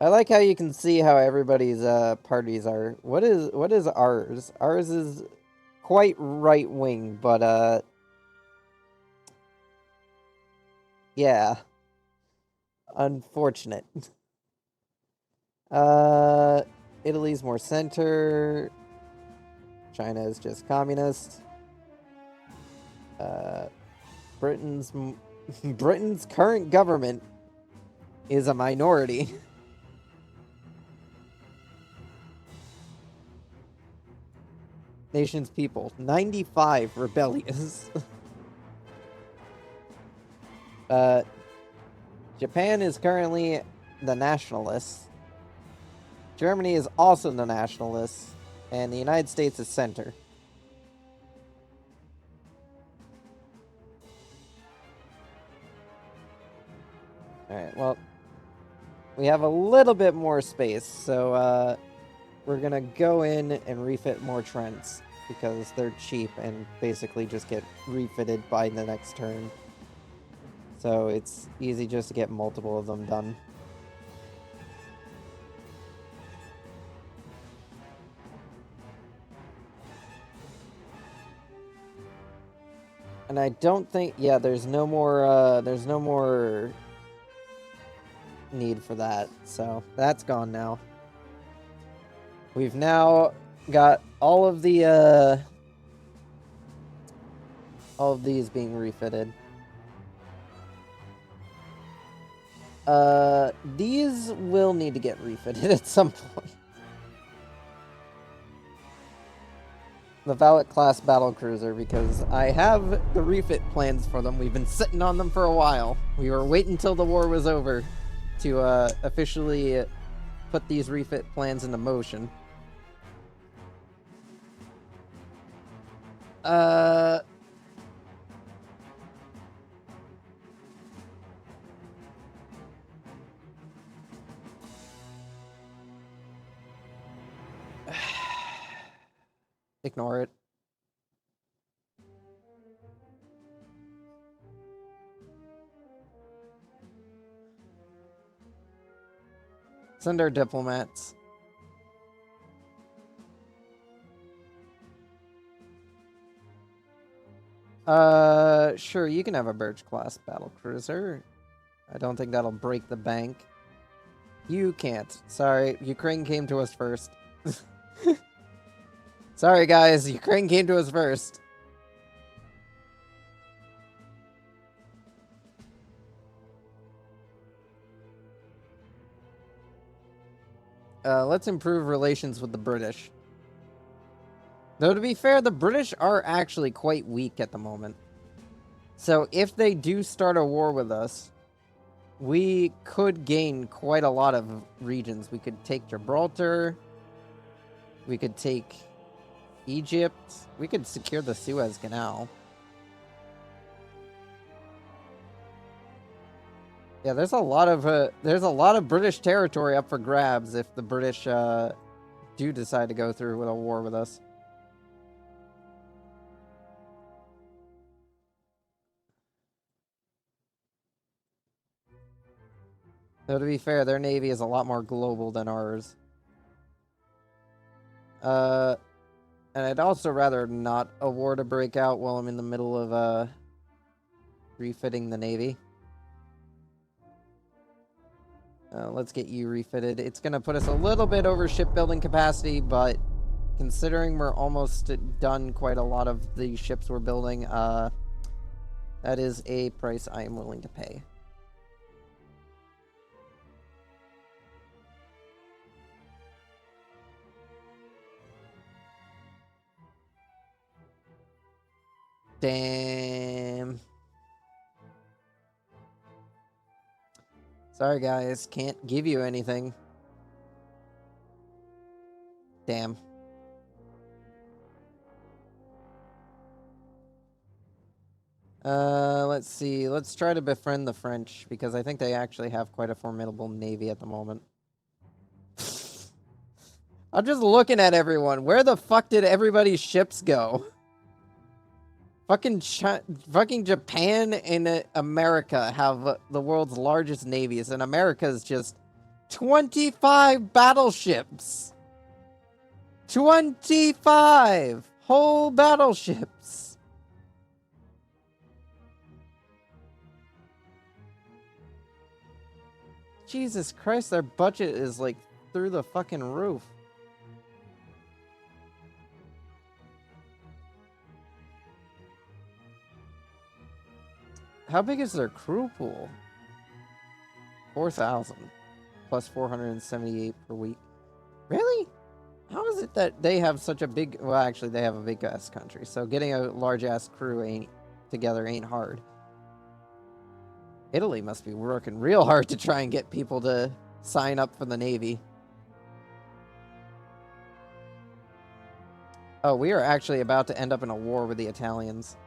I like how you can see how everybody's parties are. What is ours? Ours is quite right wing, but yeah. Unfortunate. Italy's more center. China is just communist. Britain's current government is a minority. Nation's people, 95 rebellious. Japan is currently the nationalists. Germany is also the nationalists. And the United States is center. Alright, well, we have a little bit more space, so we're gonna go in and refit more Trents, because they're cheap and basically just get refitted by the next turn. So it's easy just to get multiple of them done. And I don't think, yeah, there's no more need for that, so that's gone now. We've now got all of these being refitted. These will need to get refitted at some point. The Valac class battlecruiser, because I have the refit plans for them. We've been sitting on them for a while. We were waiting until the war was over to officially put these refit plans into motion. Ignore it. Send our diplomats. Sure, you can have a Birch-class battlecruiser. I don't think that'll break the bank. You can't. Sorry, Ukraine came to us first. Sorry, guys, Ukraine came to us first. Let's improve relations with the British. Though, to be fair, the British are actually quite weak at the moment. So, if they do start a war with us, we could gain quite a lot of regions. We could take Gibraltar. We could take Egypt. We could secure the Suez Canal. Yeah, there's a lot of British territory up for grabs if the British do decide to go through with a war with us. Though, to be fair, their navy is a lot more global than ours. And I'd also rather not a war to break out while I'm in the middle of refitting the navy. Let's get you refitted. It's going to put us a little bit over shipbuilding capacity, but considering we're almost done quite a lot of the ships we're building, that is a price I am willing to pay. Damn. Sorry, guys. Can't give you anything. Damn. Let's see. Let's try to befriend the French, because I think they actually have quite a formidable navy at the moment. I'm just looking at everyone. Where the fuck did everybody's ships go? Fucking Japan and America have the world's largest navies, and America's just 25 battleships. 25 whole battleships. Jesus Christ, their budget is like through the fucking roof. How big is their crew pool? 4,000 plus 478 per week. Really? How is it that they have such a big... Well, actually, they have a big-ass country, so getting a large-ass crew together ain't hard. Italy must be working real hard to try and get people to sign up for the Navy. Oh, we are actually about to end up in a war with the Italians.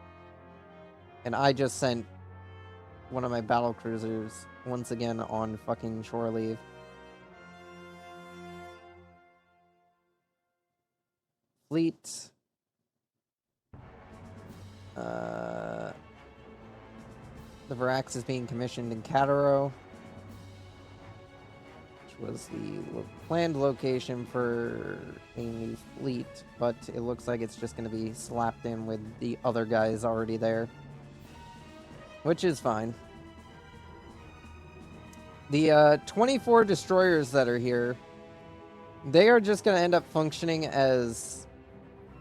And I just sent one of my battle cruisers once again on fucking shore leave. Fleet. The Valac is being commissioned in Cataro, which was the planned location for a new fleet, but it looks like it's just going to be slapped in with the other guys already there, which is fine. The 24 destroyers that are here, they are just going to end up functioning as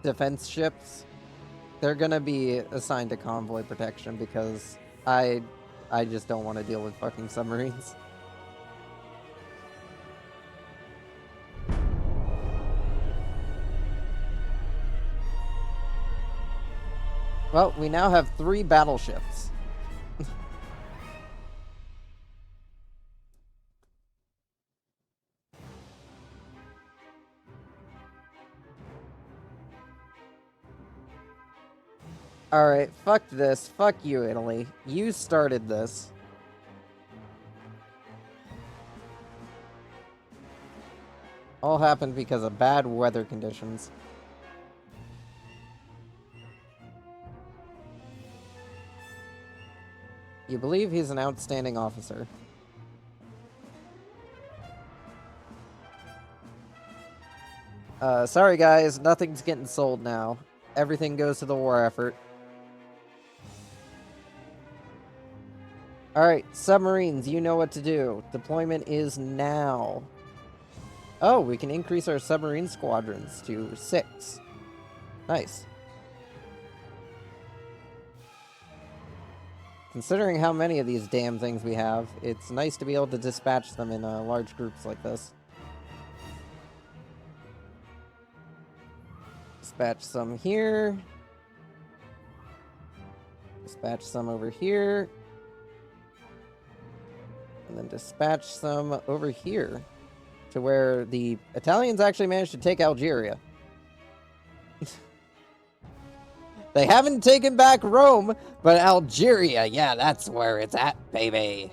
defense ships. They're going to be assigned to convoy protection because I just don't want to deal with fucking submarines. Well, we now have 3 battleships. Alright, fuck this. Fuck you, Italy. You started this. All happened because of bad weather conditions. You believe he's an outstanding officer. Sorry guys, nothing's getting sold now. Everything goes to the war effort. Alright, submarines, you know what to do. Deployment is now. Oh, we can increase our submarine squadrons to 6. Nice. Considering how many of these damn things we have, it's nice to be able to dispatch them in large groups like this. Dispatch some here. Dispatch some over here. And then dispatch some over here to where the Italians actually managed to take Algeria. They haven't taken back Rome, but Algeria, yeah, that's where it's at, baby.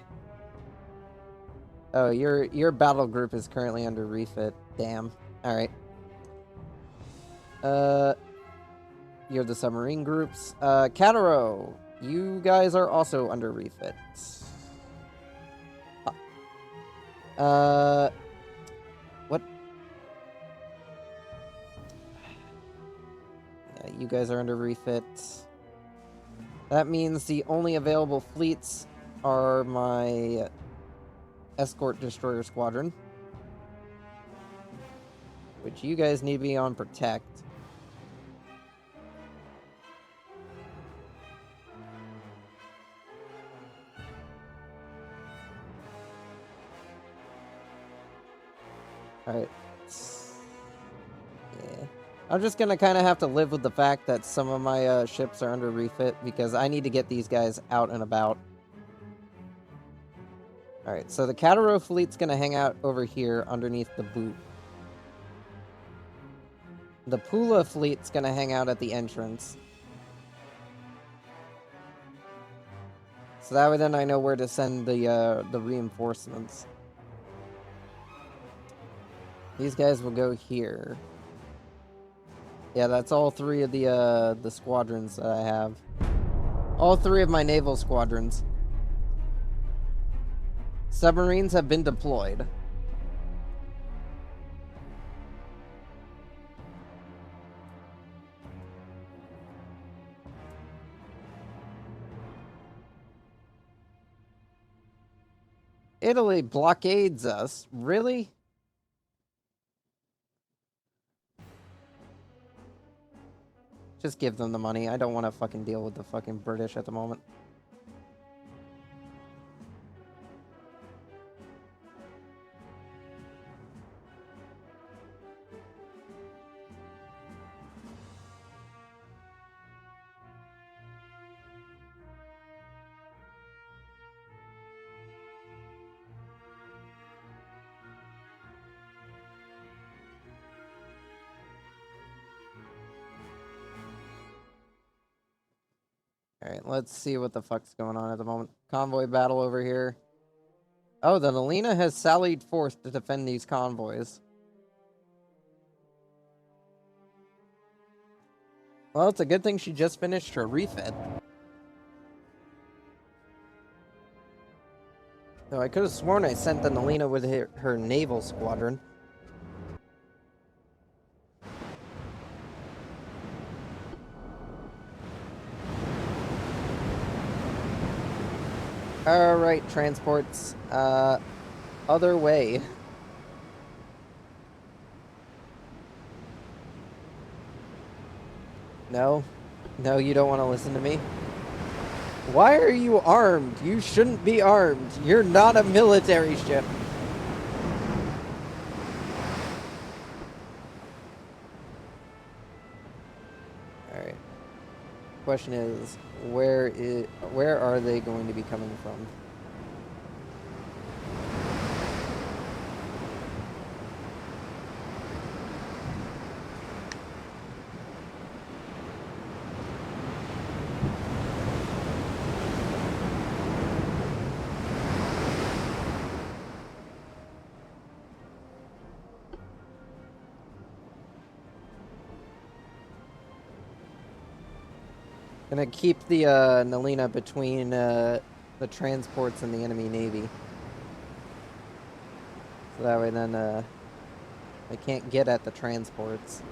Oh, your battle group is currently under refit. Damn. Alright. You're the submarine groups. Cataro, you guys are also under refit. What? Yeah, you guys are under refit. That means the only available fleets are my escort destroyer squadron, which you guys need to be on protect. Alright. Yeah. I'm just gonna kind of have to live with the fact that some of my ships are under refit because I need to get these guys out and about. Alright, so the Cataro fleet's gonna hang out over here underneath the boot. The Pula fleet's gonna hang out at the entrance. So that way then I know where to send the reinforcements. These guys will go here. Yeah, that's all 3 of the squadrons that I have. All 3 of my naval squadrons. Submarines have been deployed. Italy blockades us. Really? Just give them the money. I don't want to fucking deal with the fucking British at the moment. Alright, let's see what the fuck's going on at the moment. Convoy battle over here. Oh, the Nalina has sallied forth to defend these convoys. Well, it's a good thing she just finished her refit. Though I could have sworn I sent the Nalina with her naval squadron. Alright, transports. Other way. No? No, you don't want to listen to me? Why are you armed? You shouldn't be armed. You're not a military ship. Alright. Question is, where are they going to be coming from? Gonna keep the Nalina between the transports and the enemy navy. So that way then they can't get at the transports.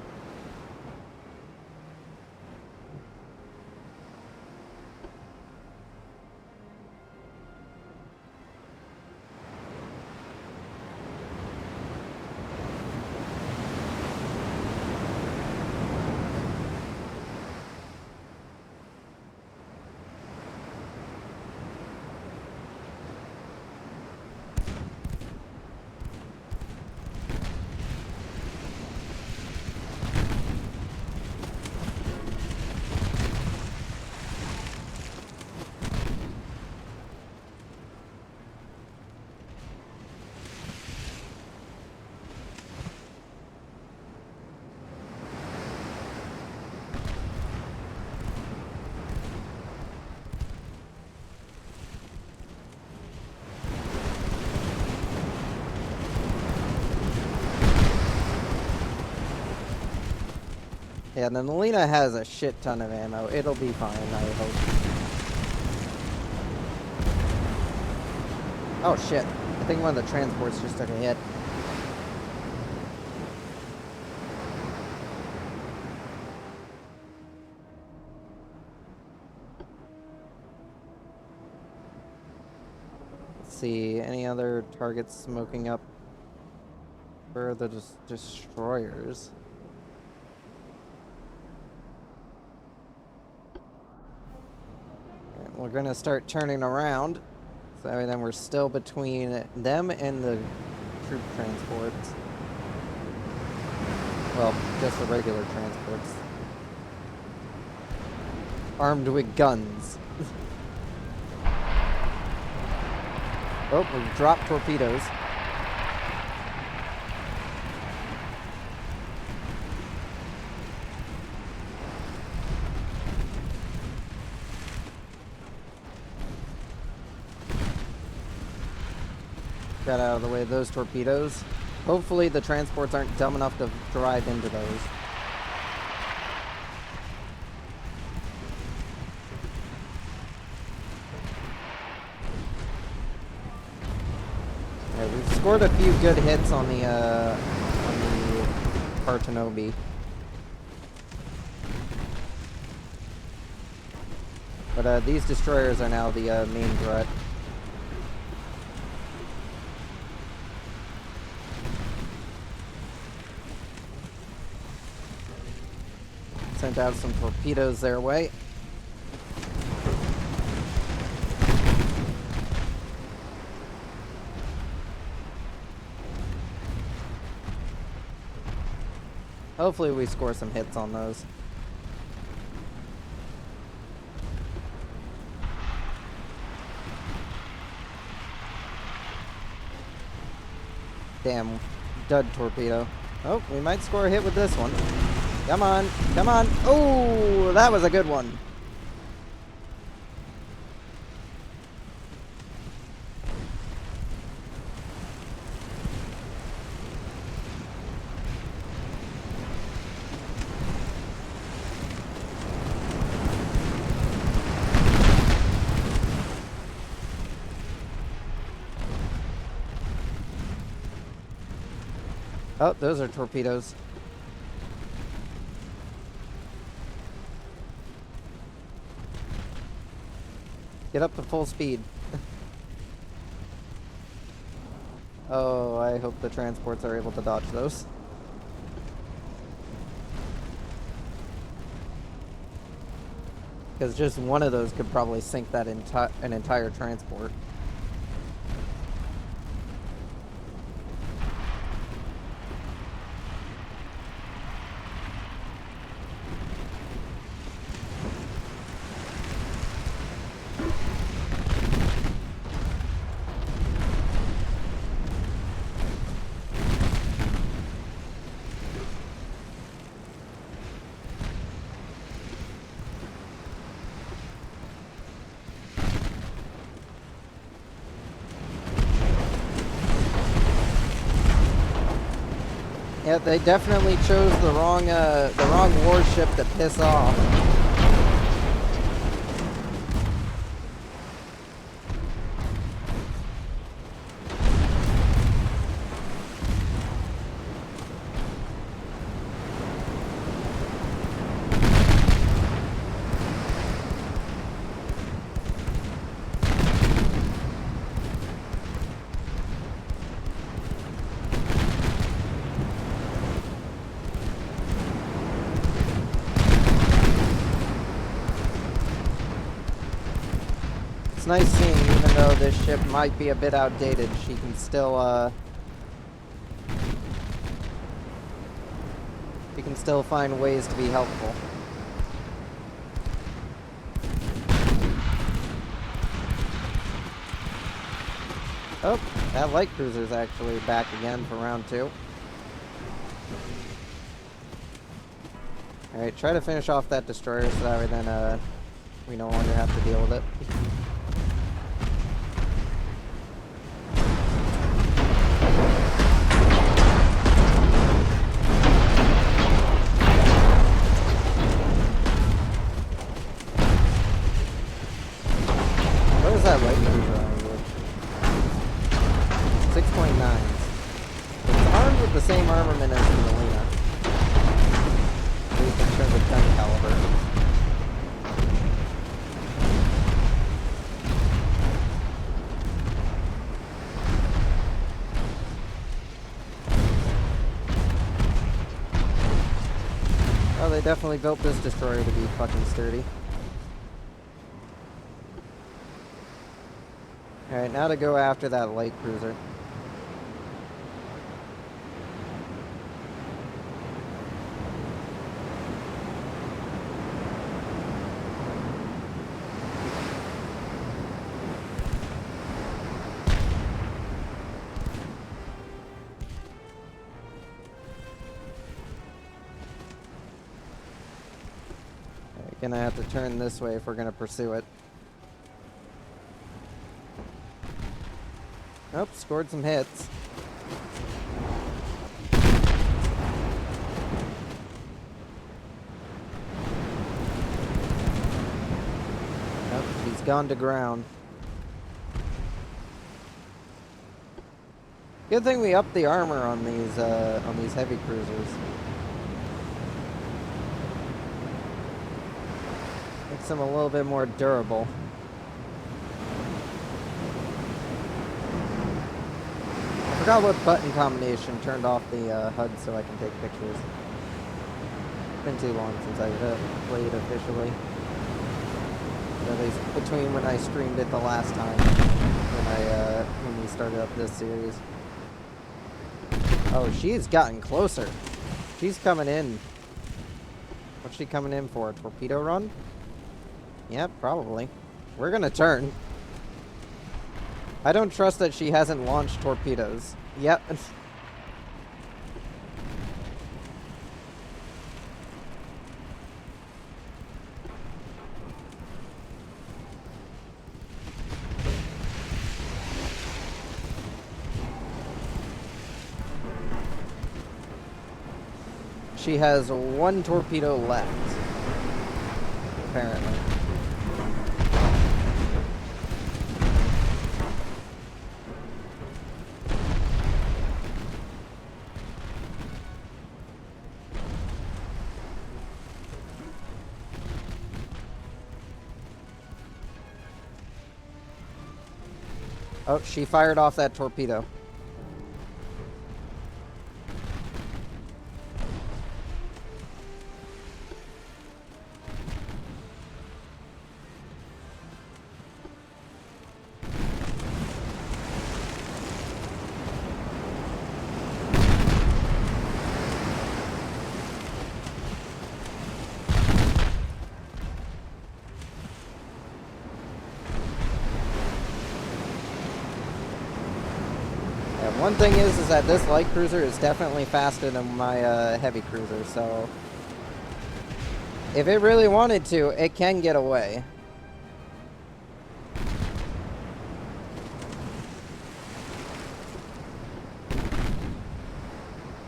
Yeah, the Nalina has a shit ton of ammo. It'll be fine, I hope. Oh shit. I think one of the transports just took a hit. Let's see, any other targets smoking up? Where are the destroyers? We're gonna start turning around, so then we're still between them and the troop transports. Well, just the regular transports. Armed with guns. Oh, we dropped torpedoes. Got out of the way of those torpedoes. Hopefully the transports aren't dumb enough to drive into those. scored a few good hits on the Partenobi. But these destroyers are now the main threat. Sent out some torpedoes their way. Hopefully we score some hits on those. Damn, dud torpedo. Oh, we might score a hit with this one. Come on, come on. Oh, that was a good one. Oh, those are torpedoes. Get up to full speed. Oh, I hope the transports are able to dodge those. Because just one of those could probably sink that an entire transport. Yeah, they definitely chose the wrong warship to piss off. It's nice seeing, even though this ship might be a bit outdated, she can still find ways to be helpful. Oh, that light cruiser's actually back again for round 2. Alright, try to finish off that destroyer so that way then we no longer have to deal with it. What is that light cruiser on here? 6.9. It's armed with the same armament as the Melina. At least in terms of gun caliber. Oh, they definitely built this destroyer to be fucking sturdy. Alright, now to go after that light cruiser. Gonna have to turn this way if we're gonna pursue it. Oh, scored some hits. Oh, he's gone to ground. Good thing we upped the armor on these heavy cruisers. Makes them a little bit more durable. I forgot what button combination turned off the HUD so I can take pictures. It's been too long since I've played officially. At least between when I streamed it the last time when we started up this series. Oh, she's gotten closer. She's coming in. What's she coming in for? A torpedo run? Yep, probably. We're gonna turn. I don't trust that she hasn't launched torpedoes. Yep. She has one torpedo left, apparently. Oh, she fired off that torpedo. One thing is that this light cruiser is definitely faster than my heavy cruiser, so if it really wanted to, it can get away.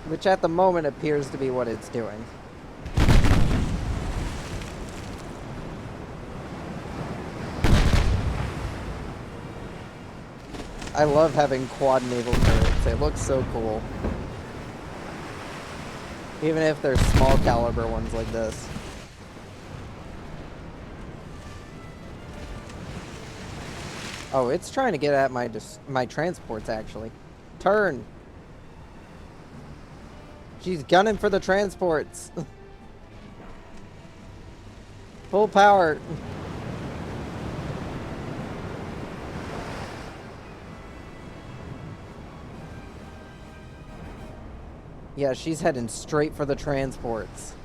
Which at the moment appears to be what it's doing. I love having quad naval turrets. It looks so cool. Even if they're small caliber ones like this. Oh, it's trying to get at my transports, actually. Turn! She's gunning for the transports. Full power. Yeah, she's heading straight for the transports.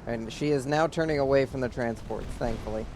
And she is now turning away from the transports, thankfully.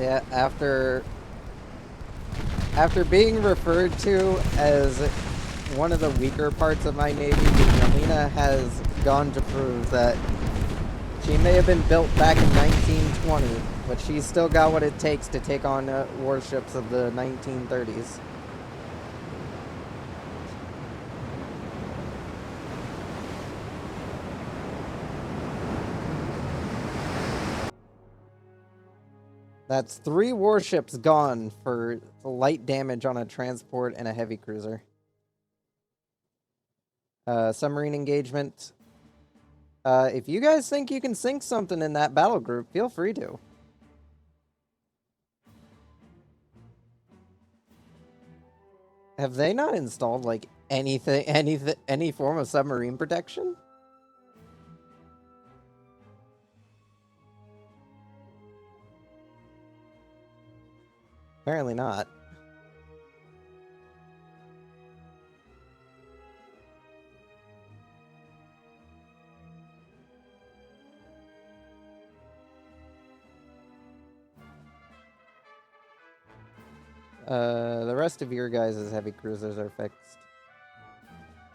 Yeah, after being referred to as one of the weaker parts of my navy, Yelena has gone to prove that she may have been built back in 1920, but she's still got what it takes to take on warships of the 1930s. That's 3 warships gone for light damage on a transport and a heavy cruiser. Submarine engagement. If you guys think you can sink something in that battle group, feel free to. Have they not installed, like, any form of submarine protection? Apparently not. The rest of your guys' heavy cruisers are fixed.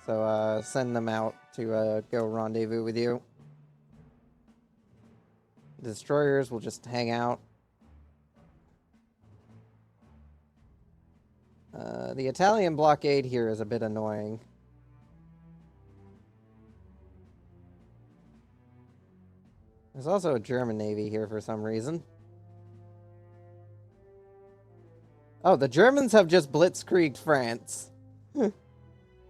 So, send them out to, go rendezvous with you. Destroyers will just hang out. The Italian blockade here is a bit annoying. There's also a German navy here for some reason. Oh, the Germans have just blitzkrieged France.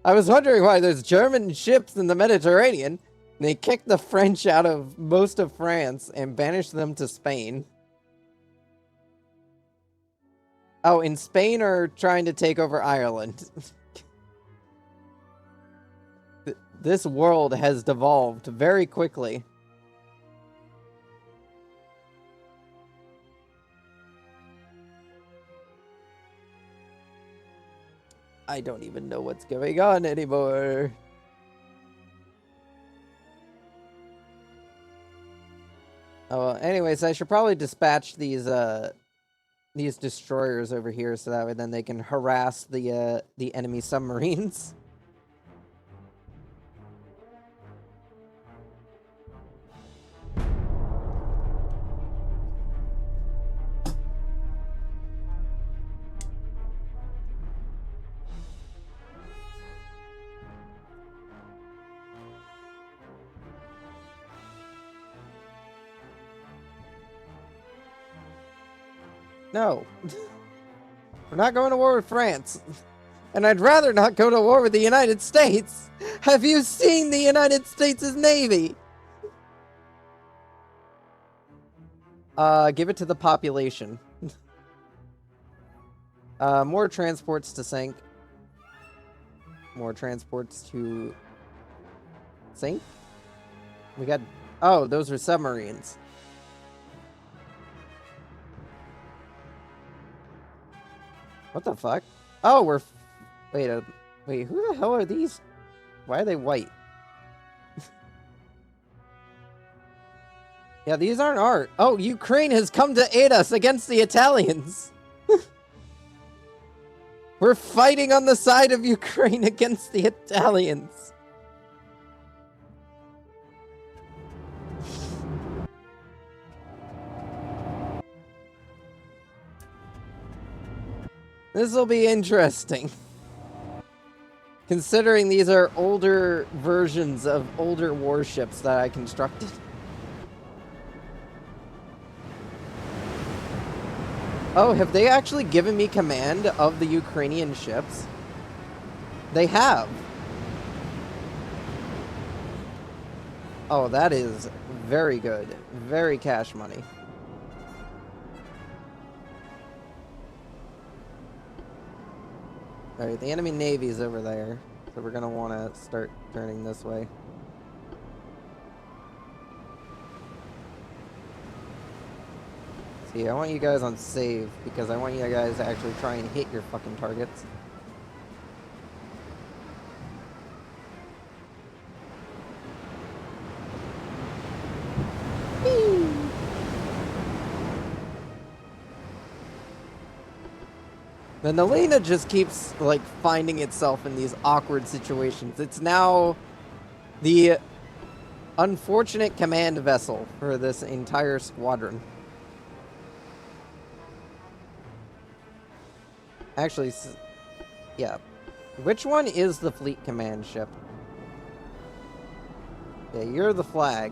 I was wondering why there's German ships in the Mediterranean. They kicked the French out of most of France and banished them to Spain. Oh, and Spain are trying to take over Ireland. This world has devolved very quickly. I don't even know what's going on anymore. Oh, well, anyways, I should probably dispatch these destroyers over here so that way then they can harass the enemy submarines. No. We're not going to war with France. And I'd rather not go to war with the United States. Have you seen the United States' Navy? Give it to the population. More transports to sink. More transports to sink? We got... Oh, those are submarines. What the fuck? Oh, we're... Wait, who the hell are these? Why are they white? Yeah, these aren't art. Oh, Ukraine has come to aid us against the Italians. We're fighting on the side of Ukraine against the Italians. This will be interesting. Considering these are older versions of older warships that I constructed. Oh, have they actually given me command of the Ukrainian ships? They have. Oh, that is very good. Very cash money. Alright, the enemy navy is over there, so we're gonna want to start turning this way. See, I want you guys on save, because I want you guys to actually try and hit your fucking targets. The Nalina just keeps, like, finding itself in these awkward situations. It's now the unfortunate command vessel for this entire squadron. Actually, yeah. Which one is the fleet command ship? Yeah, you're the flag.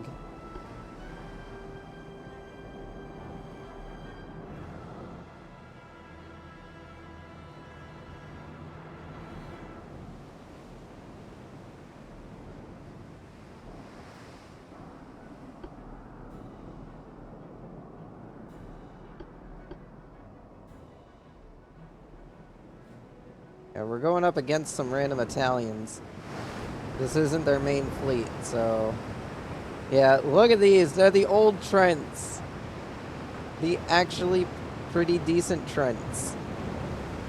Yeah, we're going up against some random Italians. This isn't their main fleet, so... Yeah, look at these. They're the old Trents. The actually pretty decent Trents.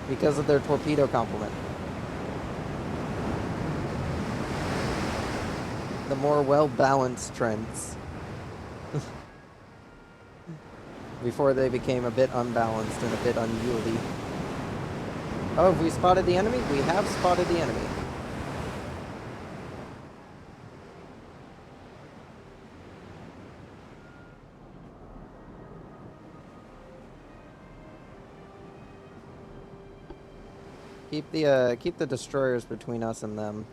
Because of their torpedo complement. The more well-balanced Trents. Before they became a bit unbalanced and a bit unwieldy. Oh, have we spotted the enemy? We have spotted the enemy. Keep the destroyers between us and them.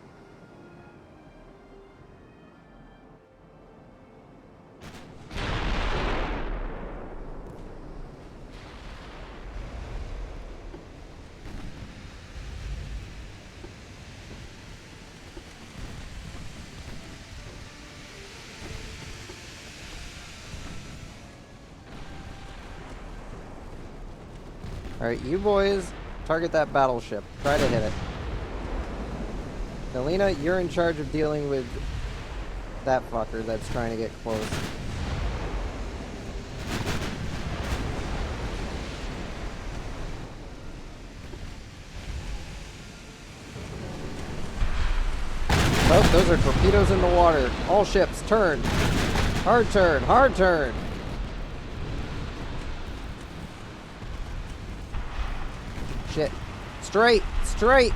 Alright, you boys, target that battleship. Try to hit it. Nelina, you're in charge of dealing with that fucker that's trying to get close. Oh, those are torpedoes in the water. All ships, turn. Hard turn, hard turn. Shit. Straight, straight.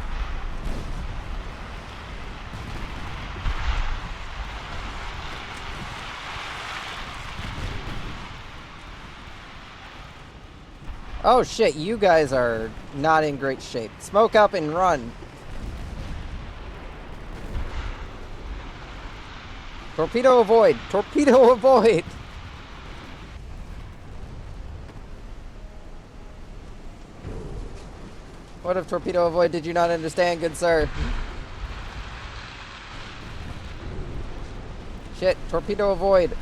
Oh shit, you guys are not in great shape. Smoke up and run. Torpedo avoid. Torpedo avoid. What of torpedo avoid did you not understand, good sir? Shit, torpedo avoid.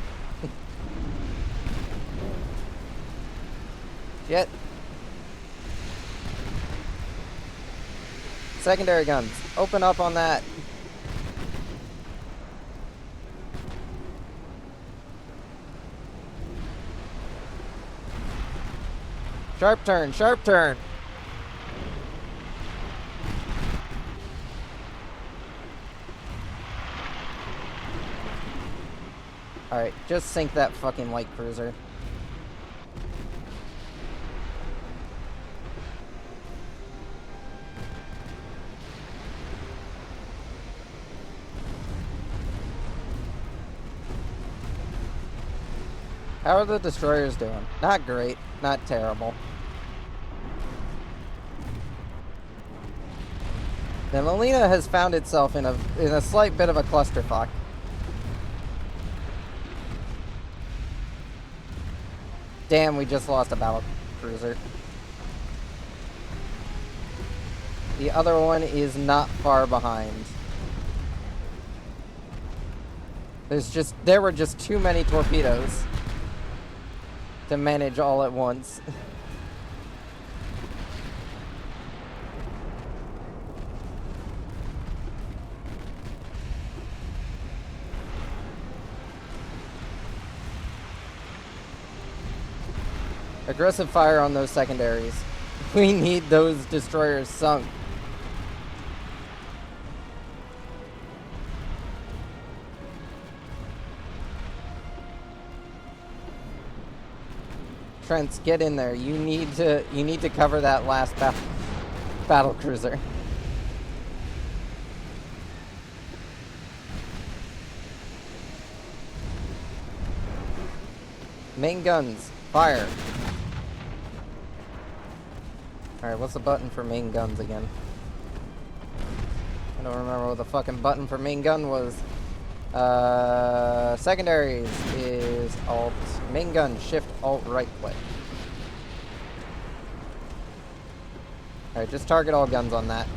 Shit. Secondary guns, open up on that. Sharp turn, sharp turn. Alright, just sink that fucking light cruiser. How are the destroyers doing? Not great, not terrible. The Melina has found itself in a slight bit of a clusterfuck. Damn, we just lost a battle cruiser. The other one is not far behind. There were just too many torpedoes to manage all at once. Aggressive fire on those secondaries. We need those destroyers sunk. Trents, get in there. You need to cover that last battle cruiser. Main guns, fire. Alright, what's the button for main guns again? I don't remember what the fucking button for main gun was. Secondaries is Alt. Main gun, Shift, Alt, right click. Alright, just target all guns on that.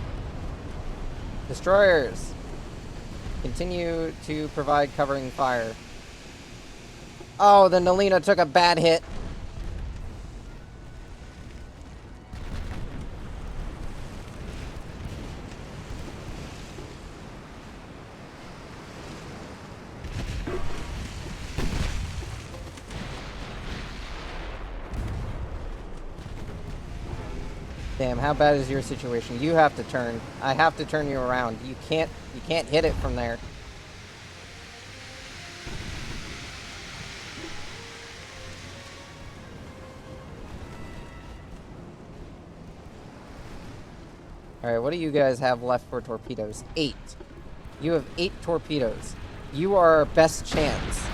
Destroyers. Continue to provide covering fire. Oh, the Nelina took a bad hit. Damn, how bad is your situation? You have to turn. I have to turn you around. You can't hit it from there. Alright, what do you guys have left for torpedoes? 8. You have 8 torpedoes. You are our best chance.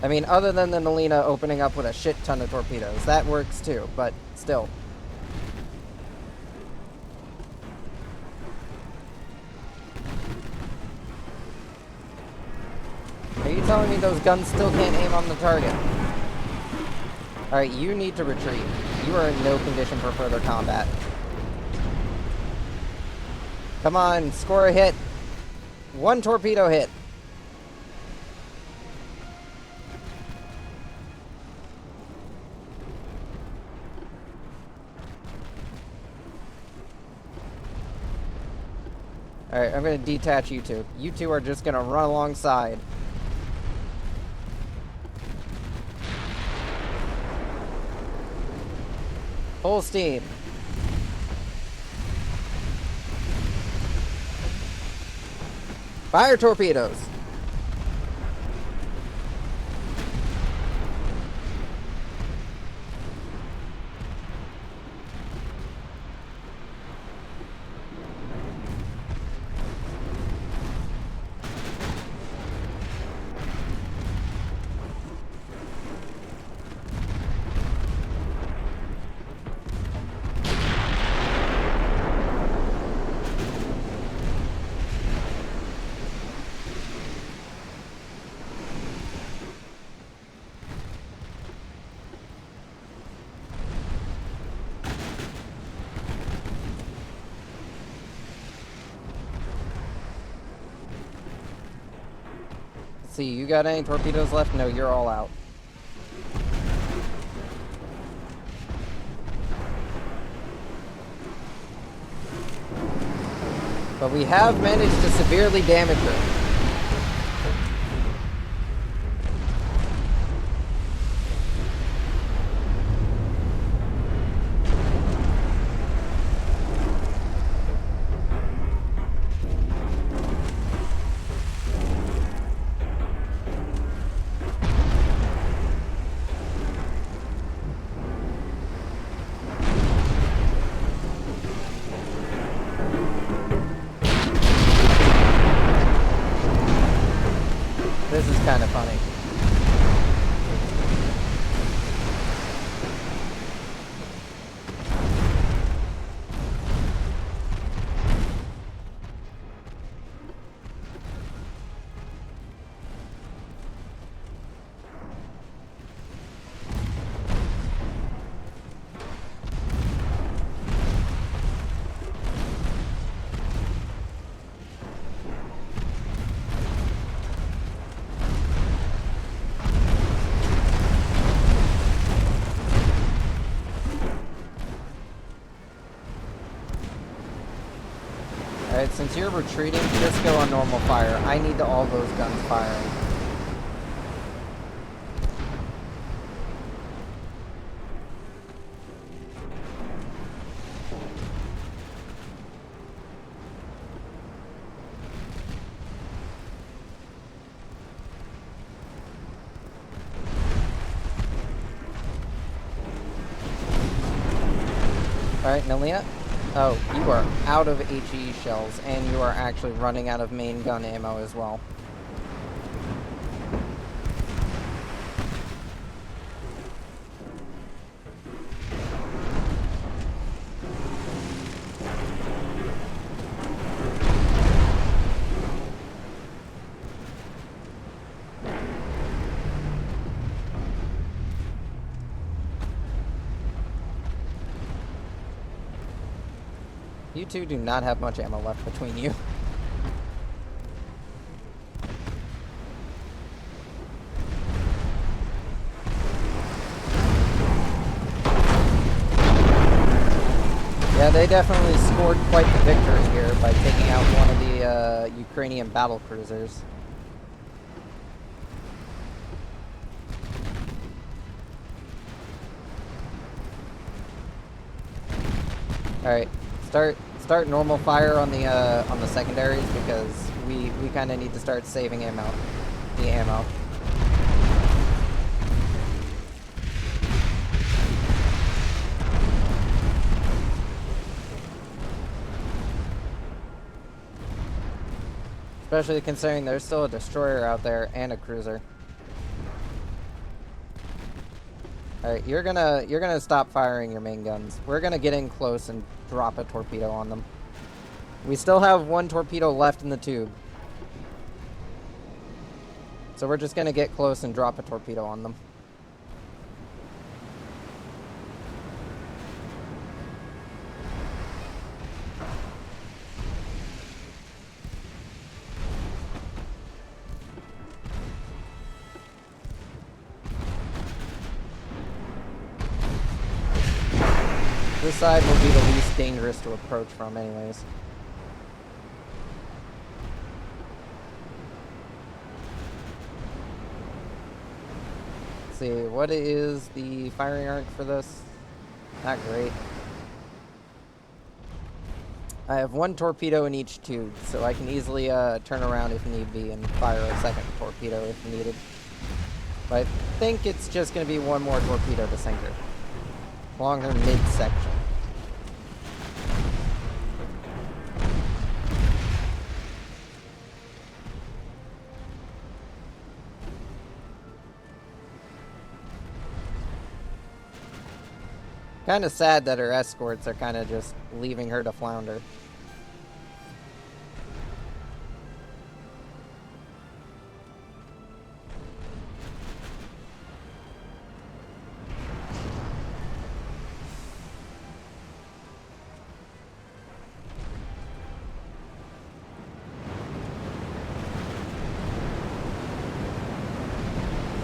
I mean, other than the Nalina opening up with a shit ton of torpedoes. That works too, but still. Are you telling me those guns still can't aim on the target? Alright, you need to retreat. You are in no condition for further combat. Come on, score a hit. 1 torpedo hit. Alright, I'm going to detach you two. You two are just going to run alongside. Full steam. Fire torpedoes. See, you got any torpedoes left? No, you're all out. But we have managed to severely damage her. This is kind of funny. Alright, since you're retreating, just go on normal fire. I need all those guns firing. Alright, Nalina? Oh, you are out of HE shells, and you are actually running out of main gun ammo as well. You two do not have much ammo left between you. Yeah, they definitely scored quite the victory here by taking out one of the Ukrainian battle cruisers. Alright, start normal fire on the secondaries because we kind of need to start saving the ammo. Especially considering there's still a destroyer out there and a cruiser. Alright, you're gonna stop firing your main guns. We're gonna get in close and drop a torpedo on them. We still have one torpedo left in the tube. So we're just gonna get close and drop a torpedo on them. This side will be the least dangerous to approach from anyways. Let's see, what is the firing arc for this? Not great. I have one torpedo in each tube, so I can easily turn around if need be and fire a second torpedo if needed. But I think it's just going to be one more torpedo to sink her. Along her midsection. Kind of sad that her escorts are kind of just leaving her to flounder.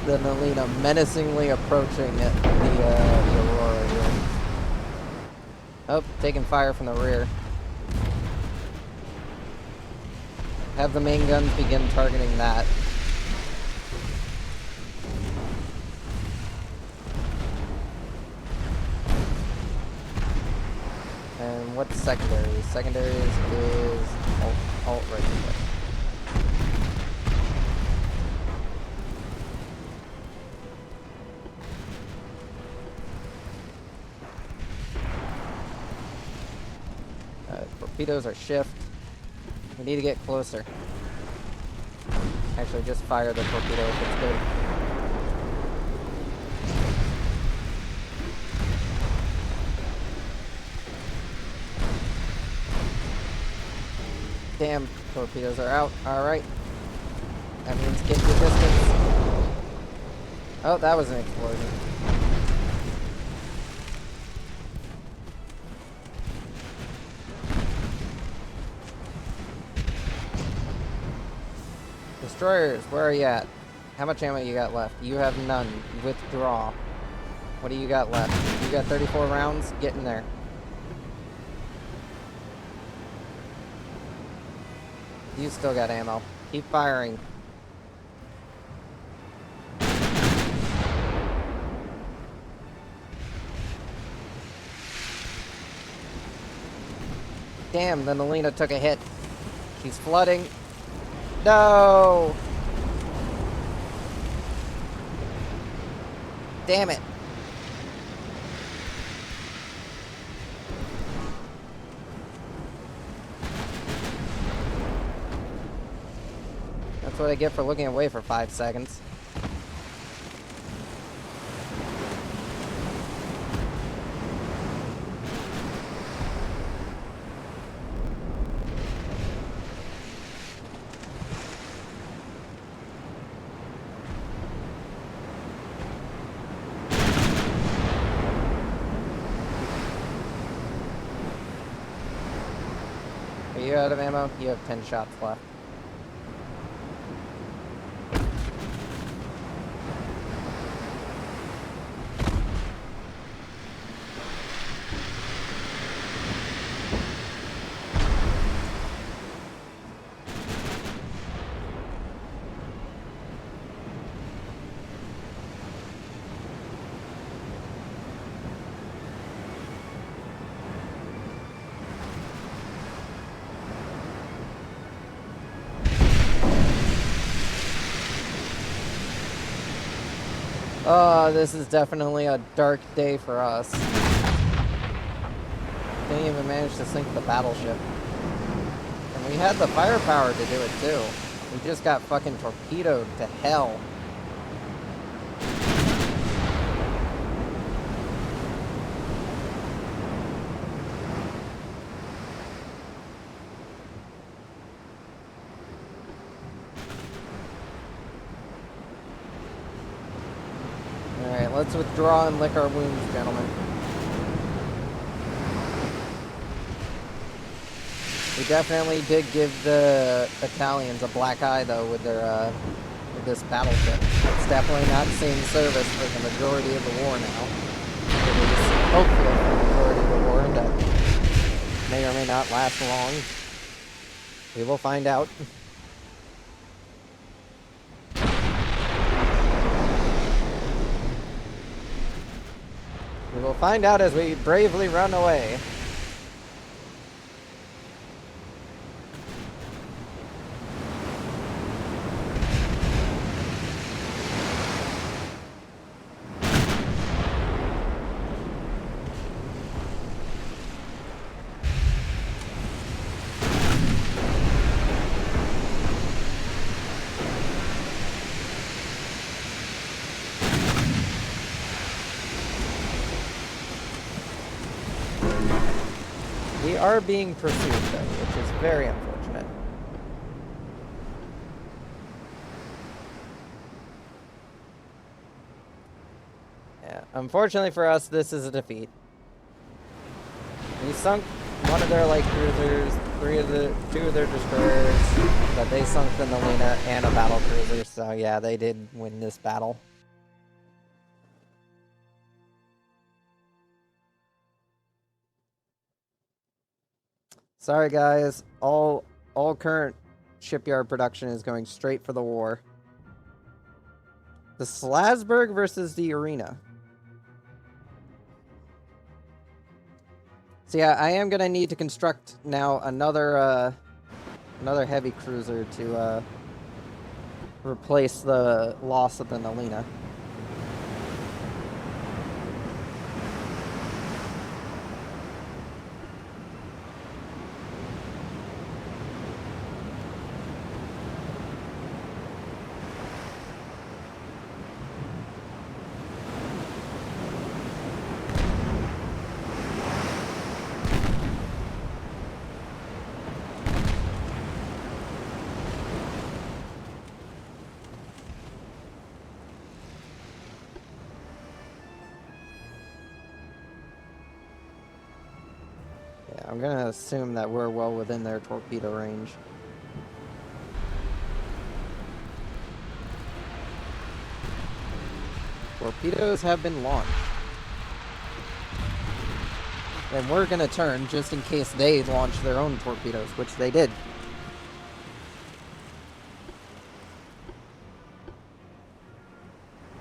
The Nalina menacingly approaching the Aurora here. Oh, taking fire from the rear. Have the main guns begin targeting that. And what's secondaries? Secondaries is alt right click. Torpedoes are shift. We need to get closer. Actually, just fire the torpedo if it's good. Damn, torpedoes are out. Alright. That means get your distance. Oh, that was an explosion. Destroyers, where are you at? How much ammo you got left? You have none. Withdraw. What do you got left? You got 34 rounds? Get in there. You still got ammo. Keep firing. Damn, the Nalina took a hit. She's flooding. No! Damn it. That's what I get for looking away for 5 seconds. Are you out of ammo? You have 10 shots left. Oh, this is definitely a dark day for us. Didn't even manage to sink the battleship. And we had the firepower to do it too. We just got fucking torpedoed to hell. Alright, let's withdraw and lick our wounds, gentlemen. We definitely did give the Italians a black eye, though, with their with this battleship. It's definitely not seeing service for the majority of the war now. At least, hopefully, for the majority of the war, and that may or may not last long. We will find out. We will find out as we bravely run away. We are being pursued, though, which is very unfortunate. Yeah, unfortunately for us, this is a defeat. We sunk one of their light cruisers, two of their destroyers, but they sunk the Nalina and a battle cruiser, so yeah, they did win this battle. Sorry guys, all current shipyard production is going straight for the war. The Slasburg versus the Arena. So yeah, I am gonna need to construct now another heavy cruiser to replace the loss of the Nalina. I'm gonna assume that we're well within their torpedo range. Torpedoes have been launched. And we're gonna turn just in case they launch their own torpedoes, which they did.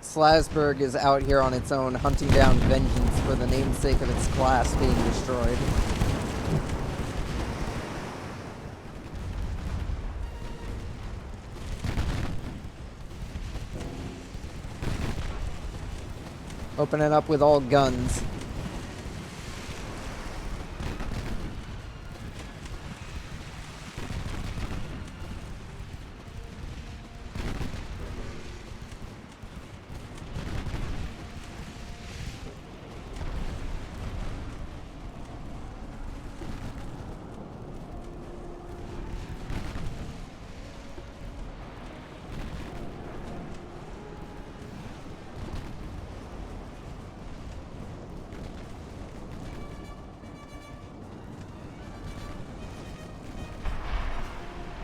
Slasburg is out here on its own, hunting down vengeance for the namesake of its class being destroyed. Open it up with all guns.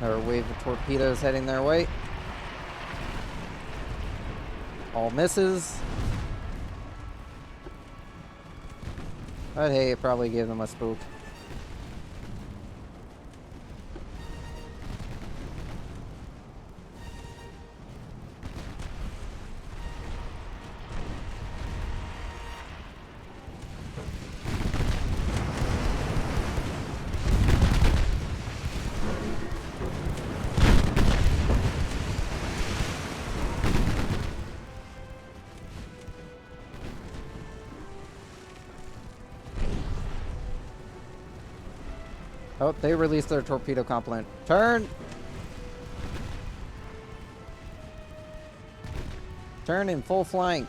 Or a wave of torpedoes heading their way. All misses. But hey, it probably gave them a spook. Oh, they released their torpedo complement. Turn! Turn in full flank.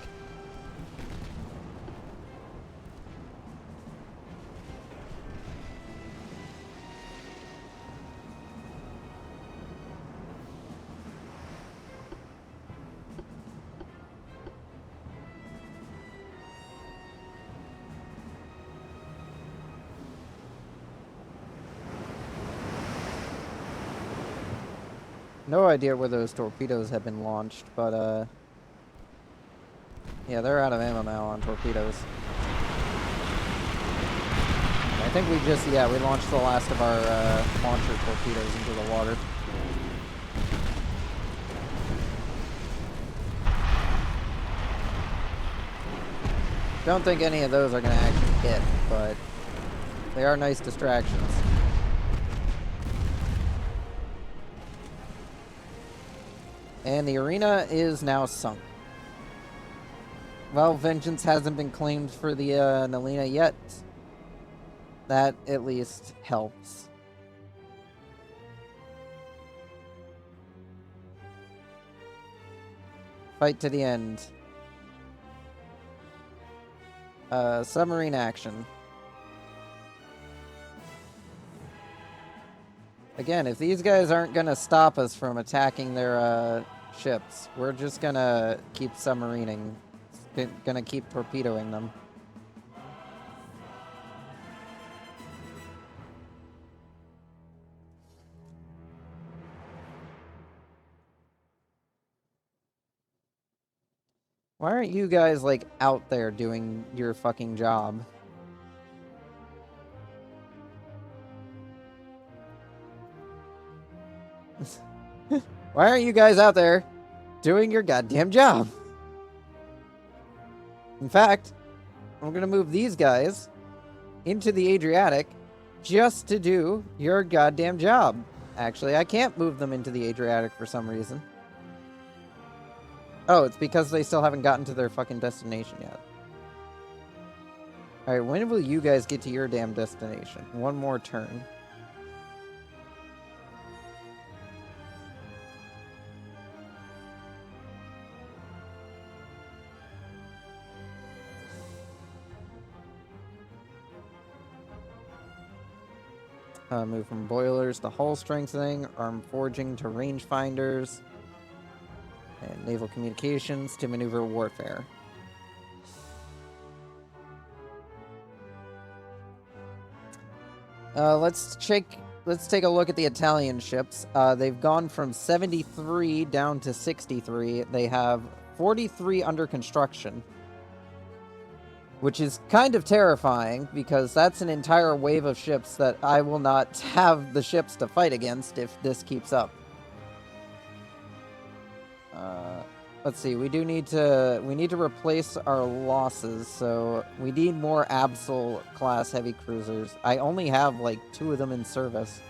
No idea where those torpedoes have been launched, but, yeah, they're out of ammo now on torpedoes. I think we just, yeah, we launched the last of our, launcher torpedoes into the water. Don't think any of those are going to actually hit, but they are nice distractions. And the arena is now sunk. Well, vengeance hasn't been claimed for the Nalina yet. That at least helps. Fight to the end. Submarine action. Again, if these guys aren't gonna stop us from attacking their ships, we're just gonna keep submarining. Gonna keep torpedoing them. Why aren't you guys, like, out there doing your fucking job? Why aren't you guys out there doing your goddamn job? In fact, I'm gonna move these guys into the Adriatic just to do your goddamn job. Actually, I can't move them into the Adriatic for some reason. Oh, it's because they still haven't gotten to their fucking destination yet. Alright, when will you guys get to your damn destination? One more turn. Move from boilers to hull strengthening, arm forging to rangefinders, and naval communications to maneuver warfare. Let's take a look at the Italian ships. They've gone from 73 down to 63. They have 43 under construction, which is kind of terrifying because that's an entire wave of ships that I will not have the ships to fight against if this keeps up. Let's see, we need to replace our losses, so we need more Absol class heavy cruisers. I only have like 2 of them in service.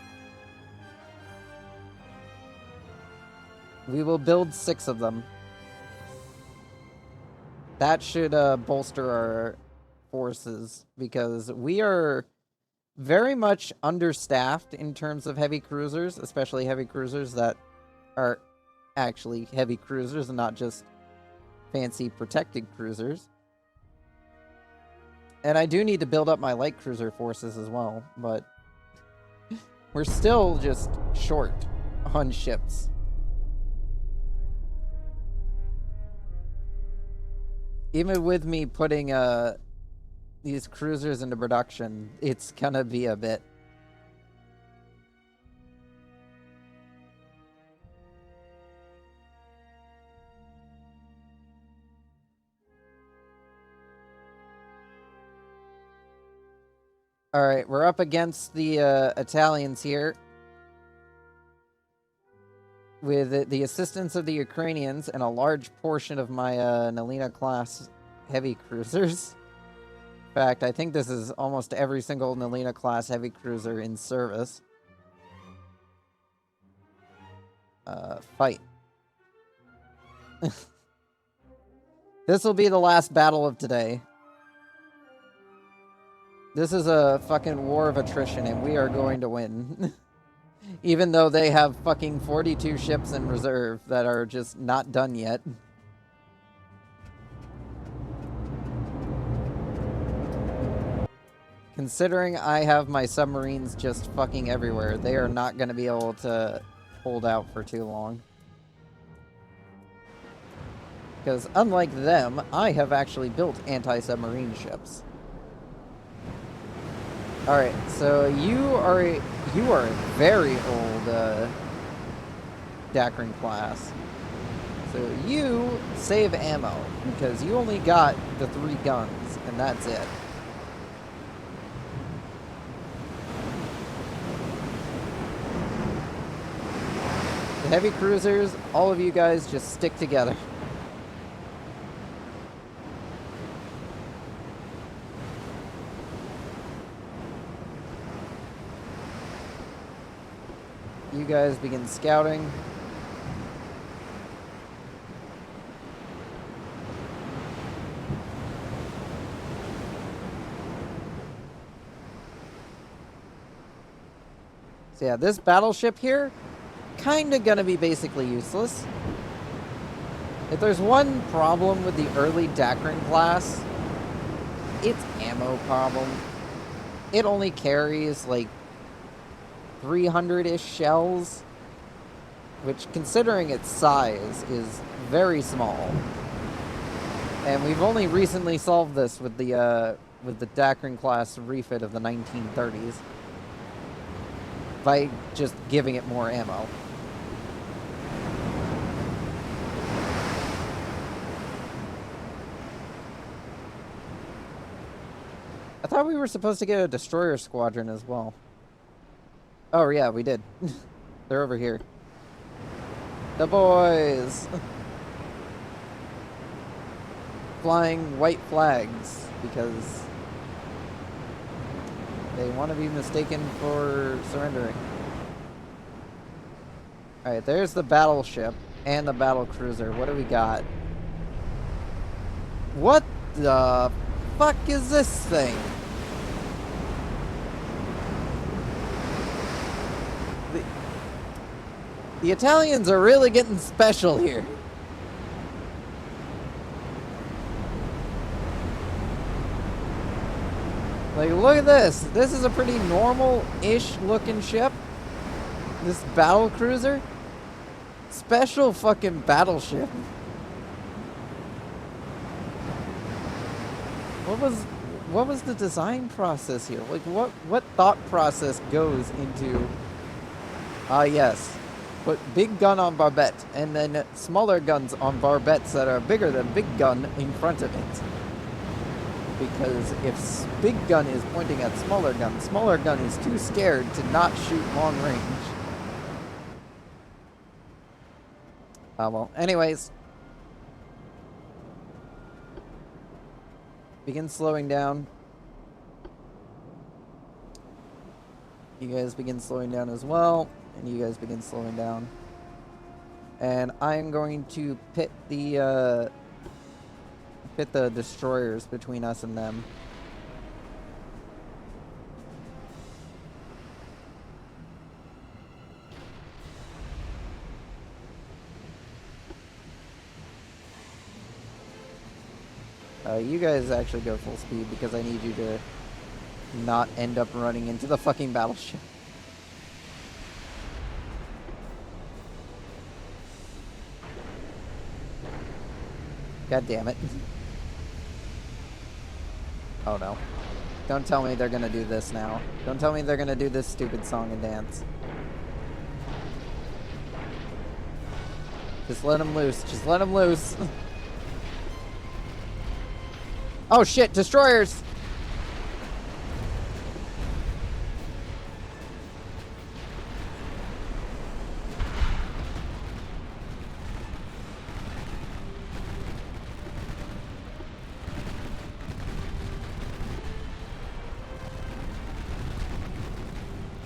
We will build 6 of them. That should bolster our forces, because we are very much understaffed in terms of heavy cruisers, especially heavy cruisers that are actually heavy cruisers and not just fancy protected cruisers. And I do need to build up my light cruiser forces as well, but we're still just short on ships. Even with me putting these cruisers into production, it's gonna be a bit. Alright, we're up against the Italians here. With the assistance of the Ukrainians and a large portion of my Nalina-class heavy cruisers. In fact, I think this is almost every single Nalina-class heavy cruiser in service. Fight. This will be the last battle of today. This is a fucking war of attrition, and we are going to win. Even though they have fucking 42 ships in reserve that are just not done yet. Considering I have my submarines just fucking everywhere, they are not going to be able to hold out for too long. Because unlike them, I have actually built anti-submarine ships. Alright, so you are a very old Dakron class. So you save ammo, because you only got the 3 guns, and that's it. The heavy cruisers, all of you guys just stick together. You guys begin scouting. So yeah, this battleship here, kinda gonna be basically useless. If there's one problem with the early Dakron class, it's ammo problem. It only carries like 300-ish shells, which, considering its size, is very small. And we've only recently solved this with the Dakron class refit of the 1930s by just giving it more ammo. I thought we were supposed to get a destroyer squadron as well. Oh yeah, we did. They're over here. The boys! Flying white flags, because they want to be mistaken for surrendering. Alright, there's the battleship and the battle cruiser. What do we got? What the fuck is this thing? The Italians are really getting special here. Like, look at this. This is a pretty normal-ish looking ship. This battle cruiser. Special fucking battleship. What was the design process here? Like, what thought process goes into... yes. Put big gun on barbette, and then smaller guns on barbettes that are bigger than big gun in front of it. Because if big gun is pointing at smaller gun is too scared to not shoot long range. Well, anyways. Begin slowing down. You guys begin slowing down as well. And you guys begin slowing down. And I'm going to pit the destroyers between us and them. You guys actually go full speed because I need you to not end up running into the fucking battleship. God damn it. Oh no. Don't tell me they're gonna do this now. Don't tell me they're gonna do this stupid song and dance. Just let them loose. Just let them loose. Oh shit, destroyers!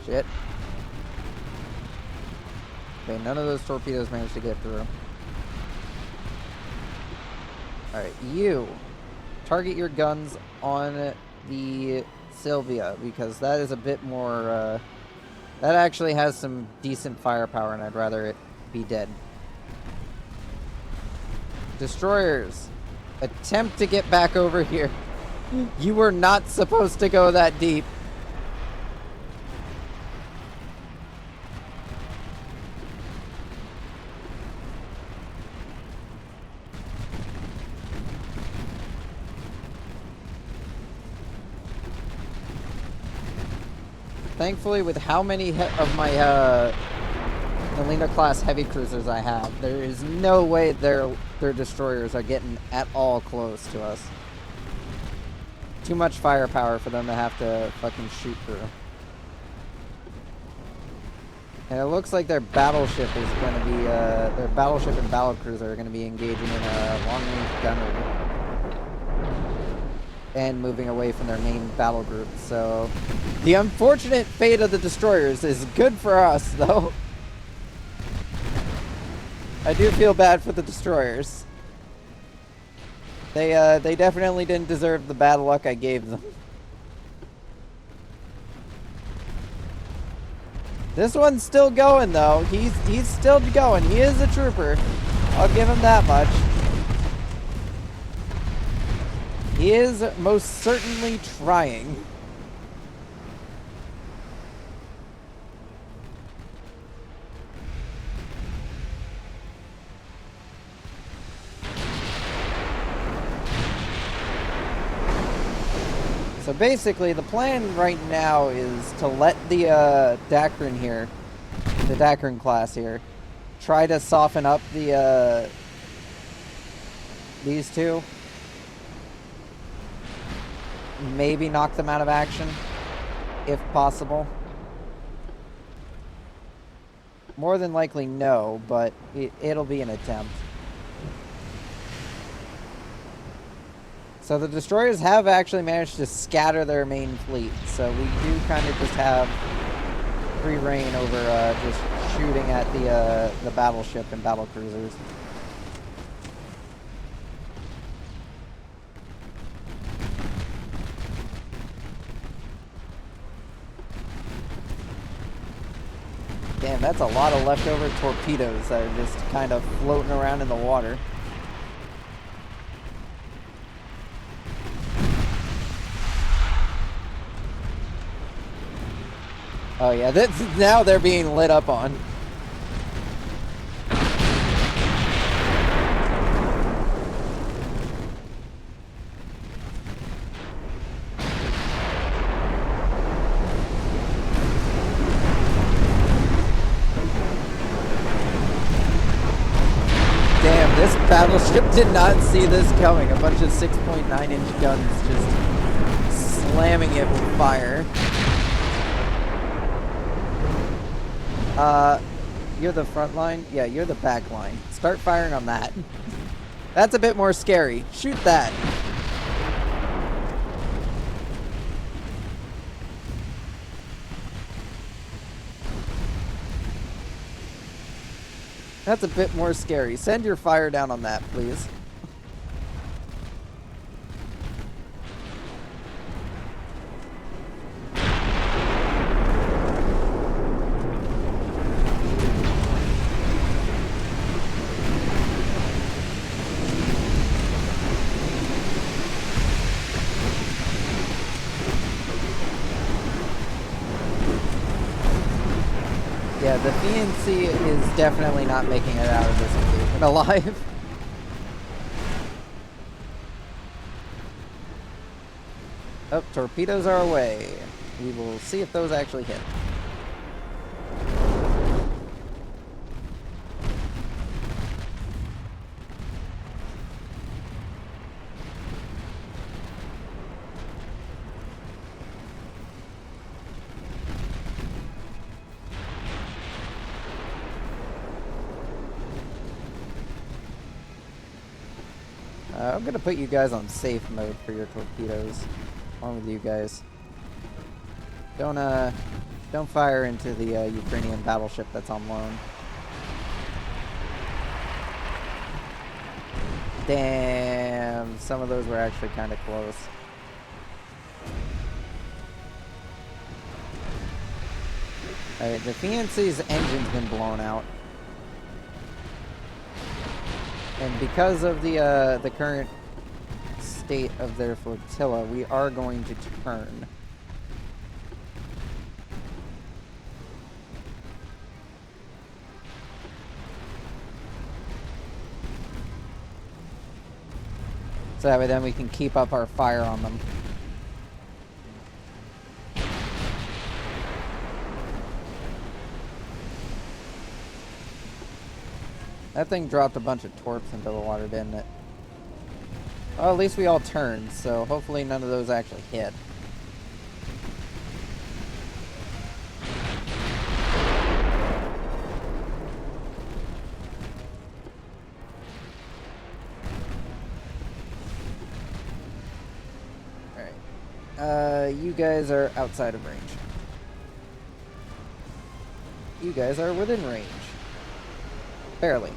Shit. Okay, none of those torpedoes managed to get through. Alright, you target your guns on the Sylvia, because that is a bit more, that actually has some decent firepower, and I'd rather it be dead. Destroyers, attempt to get back over here. You were not supposed to go that deep. Thankfully, with how many of my Melina class heavy cruisers I have, there is no way their destroyers are getting at all close to us. Too much firepower for them to have to fucking shoot through. And it looks like their battleship is going to be, their battleship and battlecruiser are going to be engaging in a long-range gunnery. And moving away from their main battle group, so the unfortunate fate of the destroyers is good for us, though. I do feel bad for the destroyers. They definitely didn't deserve the bad luck I gave them. This one's still going, though. He's still going. He is a trooper. I'll give him that much. He is most certainly trying. So basically, the plan right now is to let the Dacron here, the Dacron class here, try to soften up the these two. Maybe knock them out of action, if possible. More than likely no, but it'll be an attempt. So the destroyers have actually managed to scatter their main fleet, so we do kind of just have free reign over just shooting at the battleship and battlecruisers. Damn, that's a lot of leftover torpedoes that are just kind of floating around in the water. Oh yeah, now they're being lit up on. This battleship did not see this coming. A bunch of 6.9-inch guns just slamming it with fire. You're the front line? Yeah, you're the back line. Start firing on that. That's a bit more scary. Shoot that. That's a bit more scary. Send your fire down on that, please. Yeah, the PNC is definitely not making it out of this engagement alive. Oh, torpedoes are away. We will see if those actually hit. I'm gonna put you guys on safe mode for your torpedoes, along with you guys. Don't fire into the Ukrainian battleship that's on loan. Damn, some of those were actually kind of close. Alright, the Fiancé's engine's been blown out. And because of the current state of their flotilla, we are going to turn. So that way then we can keep up our fire on them. That thing dropped a bunch of torps into the water, didn't it? Well, at least we all turned, so hopefully none of those actually hit. Alright. You guys are outside of range. You guys are within range. Barely.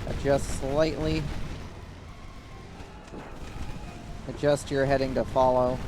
Adjust slightly. Adjust your heading to follow.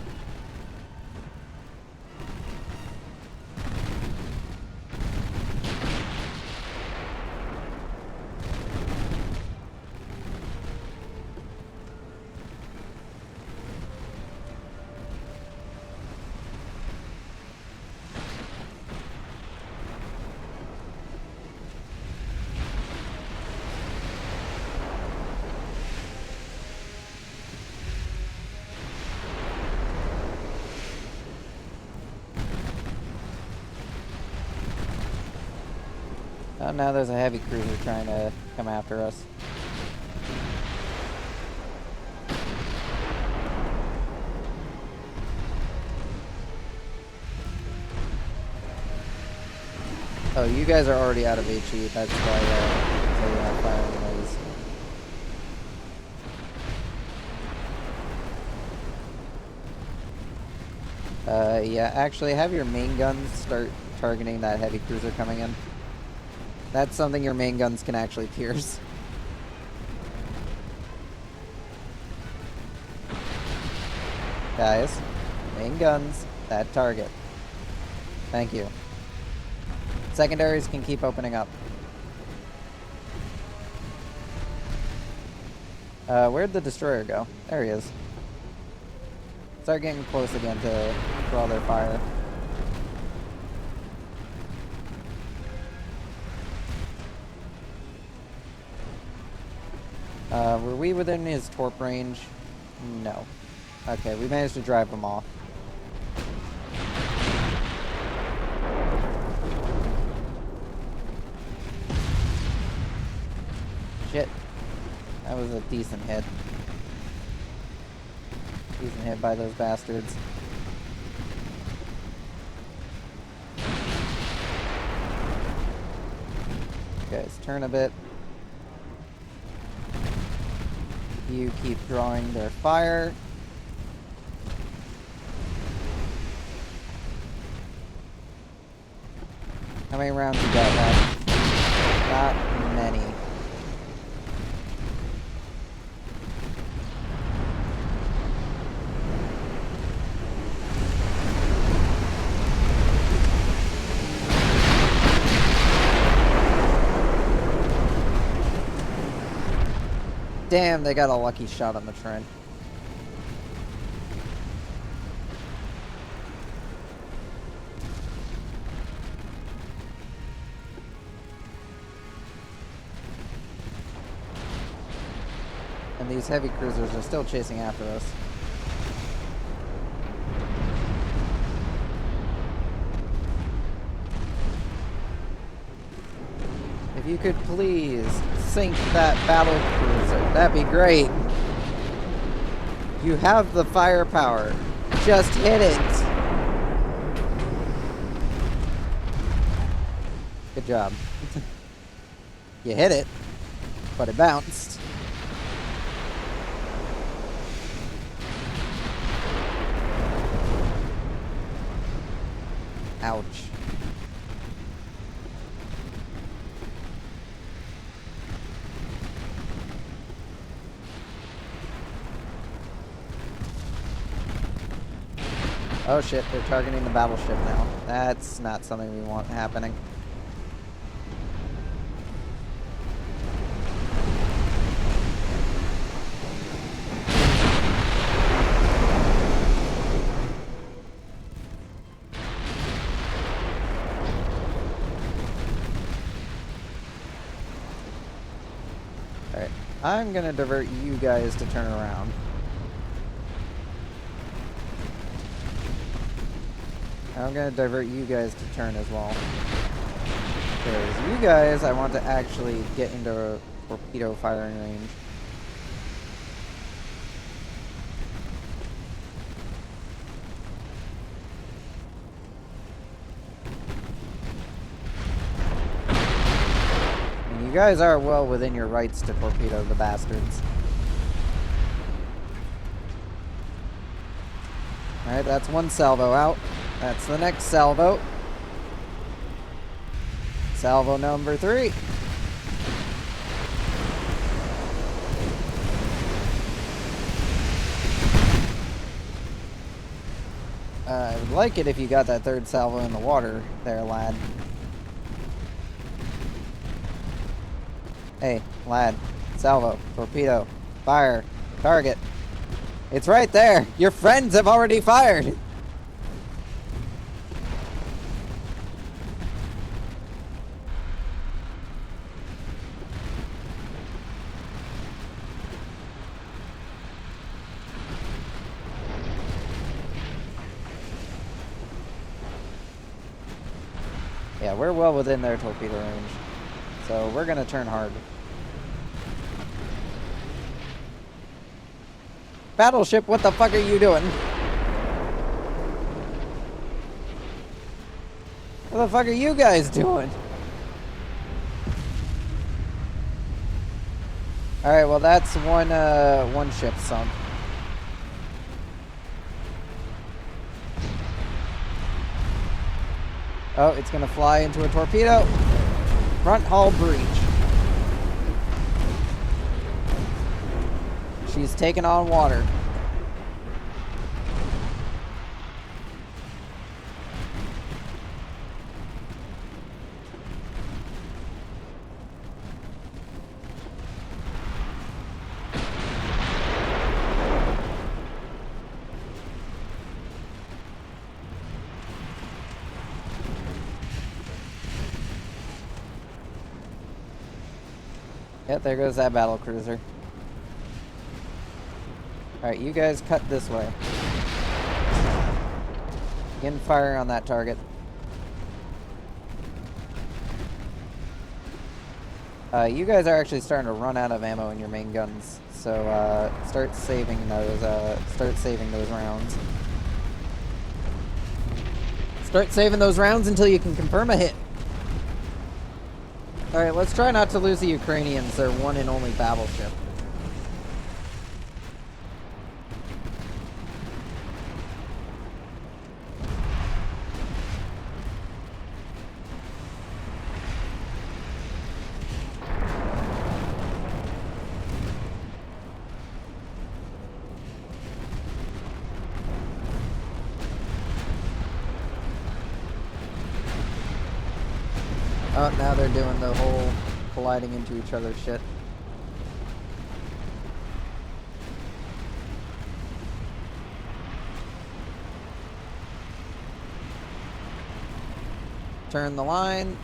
Oh, now there's a heavy cruiser trying to come after us. Oh, you guys are already out of HE. That's why you're not firing those. Yeah, actually have your main guns start targeting that heavy cruiser coming in. That's something your main guns can actually pierce. Guys, main guns, that target. Thank you. Secondaries can keep opening up. Where'd the destroyer go? There he is. Start getting close again to draw their fire. Were we within his torp range? No. Okay, we managed to drive them off. Shit. That was a decent hit. Decent hit by those bastards. Guys, turn a bit. You keep drawing their fire. How many rounds you got left? Not many. Damn, they got a lucky shot on the train. And these heavy cruisers are still chasing after us. If you could please sink that battle cruiser, that'd be great. You have the firepower. Just hit it. Good job. You hit it, but it bounced. Ouch. Oh shit, they're targeting the battleship now. That's not something we want happening. Alright, I'm gonna divert you guys to turn around. I'm gonna divert you guys to turn as well. Because you guys, I want to actually get into torpedo firing range. And you guys are well within your rights to torpedo the bastards. Alright, that's one salvo out. That's the next salvo. Salvo number 3. I would like it if you got that third salvo in the water there, lad. Hey, lad. Salvo. Torpedo. Fire. Target. It's right there. Your friends have already fired. Yeah, we're well within their torpedo range. So we're gonna turn hard. Battleship, what the fuck are you doing? What the fuck are you guys doing? Alright, well that's one ship sunk. Oh, it's gonna fly into a torpedo. Front hull breach. She's taking on water. Yep, there goes that battle cruiser. Alright, you guys cut this way. Begin firing on that target. You guys are actually starting to run out of ammo in your main guns, so start saving those rounds. Start saving those rounds until you can confirm a hit. Alright, let's try not to lose the Ukrainians, their one and only battleship. Oh, now they're doing the whole colliding into each other shit. Turn the line.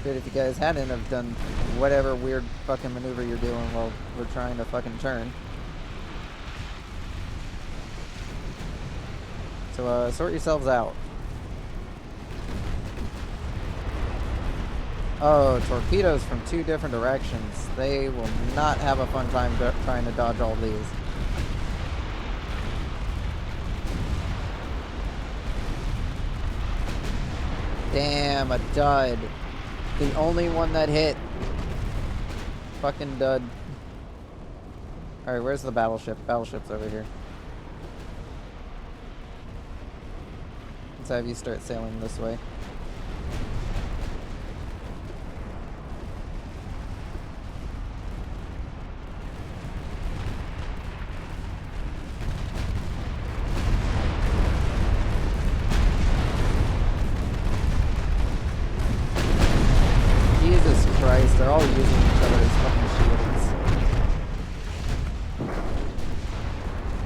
Good if you guys hadn't have done whatever weird fucking maneuver you're doing while we're trying to fucking turn. So, sort yourselves out. Oh, torpedoes from 2 different directions. They will not have a fun time trying to dodge all these. Damn, a dud. The only one that hit. Fucking dud. Alright, where's the battleship? Battleship's over here. Let's have you start sailing this way.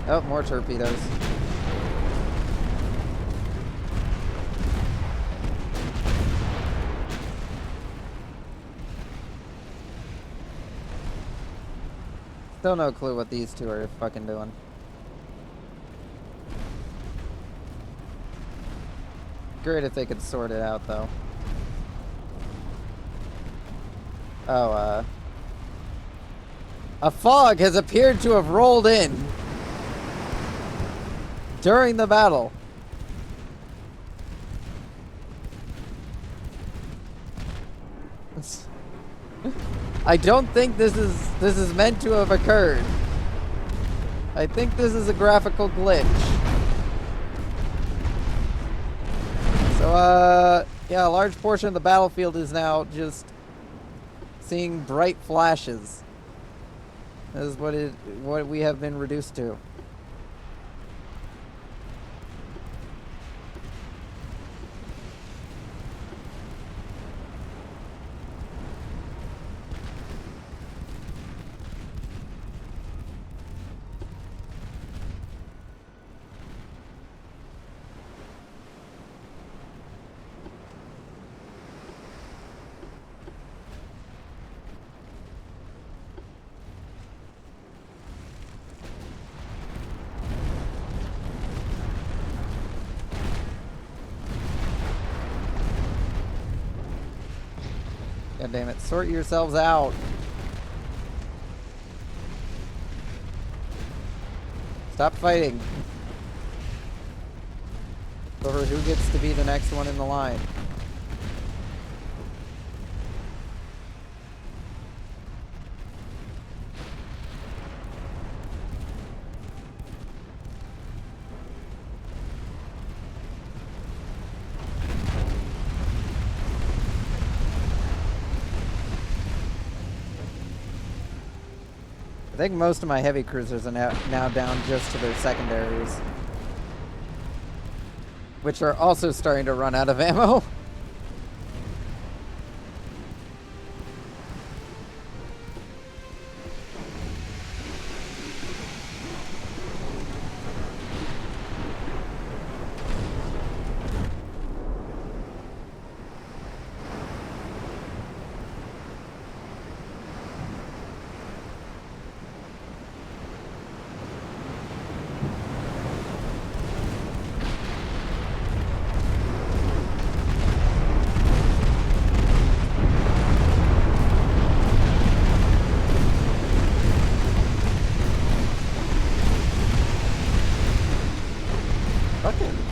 Oh, more torpedoes. Still no clue what these two are fucking doing. Great if they could sort it out, though. Oh, a fog has appeared to have rolled in during the battle. I don't think this is meant to have occurred. I think this is a graphical glitch. So, yeah, a large portion of the battlefield is now just seeing bright flashes. That is what we have been reduced to. God damn it, sort yourselves out. Stop fighting. Over who gets to be the next one in the line. I think most of my heavy cruisers are now down just to their secondaries, which are also starting to run out of ammo.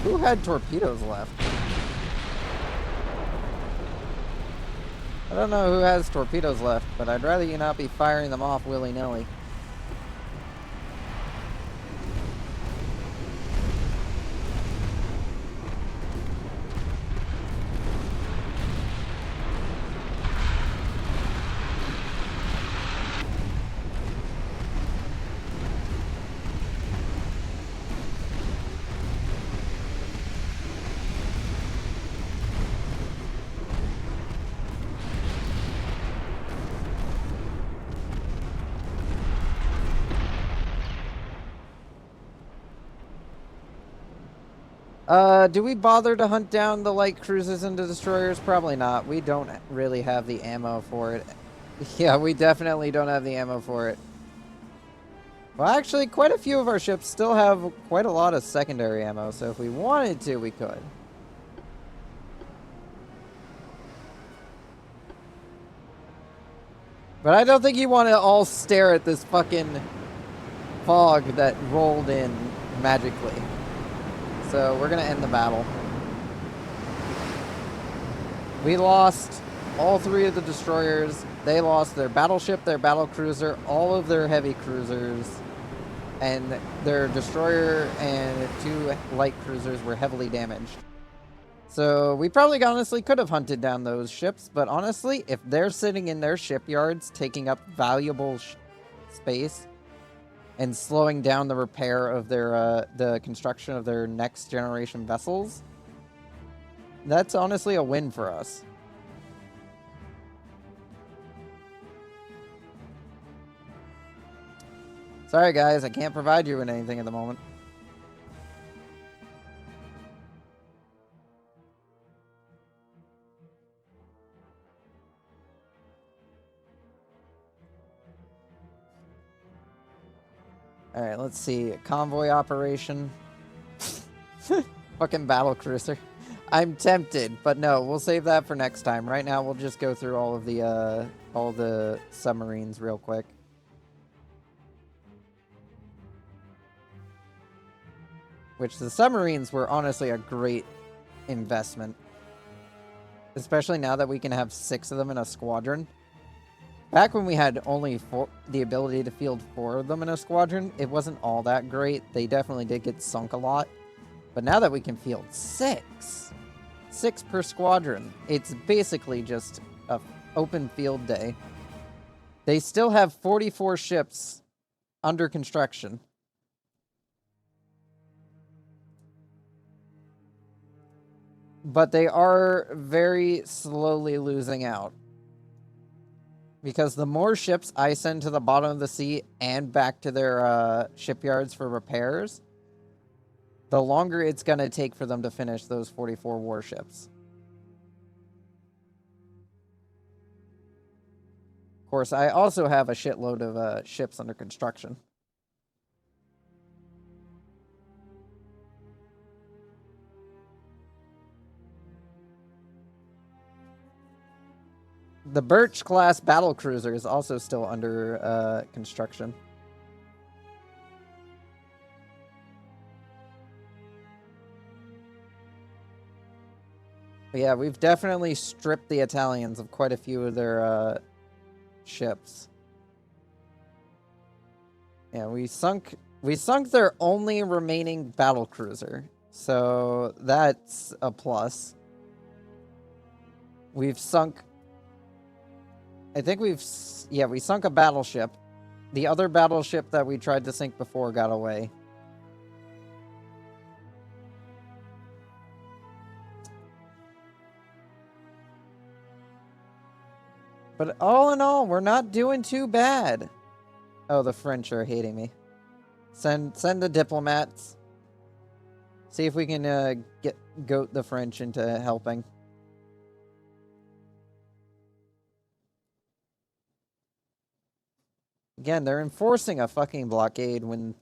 Who had torpedoes left? I don't know who has torpedoes left, but I'd rather you not be firing them off willy-nilly. Do we bother to hunt down the light cruisers and the destroyers? Probably not. We don't really have the ammo for it. Yeah, we definitely don't have the ammo for it. Well, actually, quite a few of our ships still have quite a lot of secondary ammo, so if we wanted to, we could. But I don't think you want to all stare at this fucking fog that rolled in magically. So we're going to end the battle. We lost all three of the destroyers. They lost their battleship, their battlecruiser, all of their heavy cruisers, and their destroyer and 2 light cruisers were heavily damaged. So we probably honestly could have hunted down those ships, but honestly, if they're sitting in their shipyards taking up valuable space and slowing down the repair of their the construction of their next generation vessels, that's honestly a win for us. Sorry, guys, I can't provide you with anything at the moment. Alright, let's see. Convoy operation. Fucking battle cruiser. I'm tempted, but no, we'll save that for next time. Right now, we'll just go through all the submarines real quick. Which the submarines were honestly a great investment. Especially now that we can have 6 of them in a squadron. Back when we had only the ability to field 4 of them in a squadron, it wasn't all that great. They definitely did get sunk a lot. But now that we can field 6 per squadron, it's basically just an open field day. They still have 44 ships under construction. But they are very slowly losing out. Because the more ships I send to the bottom of the sea and back to their shipyards for repairs, the longer it's going to take for them to finish those 44 warships. Of course, I also have a shitload of ships under construction. The Birch-class battlecruiser is also still under construction. But yeah, we've definitely stripped the Italians of quite a few of their ships. Yeah, we sunk their only remaining battlecruiser, so that's a plus. We've sunk. I think we sunk a battleship. The other battleship that we tried to sink before got away. But all in all, we're not doing too bad. Oh, the French are hating me. Send the diplomats. See if we can goat the French into helping. Again, they're enforcing a fucking blockade when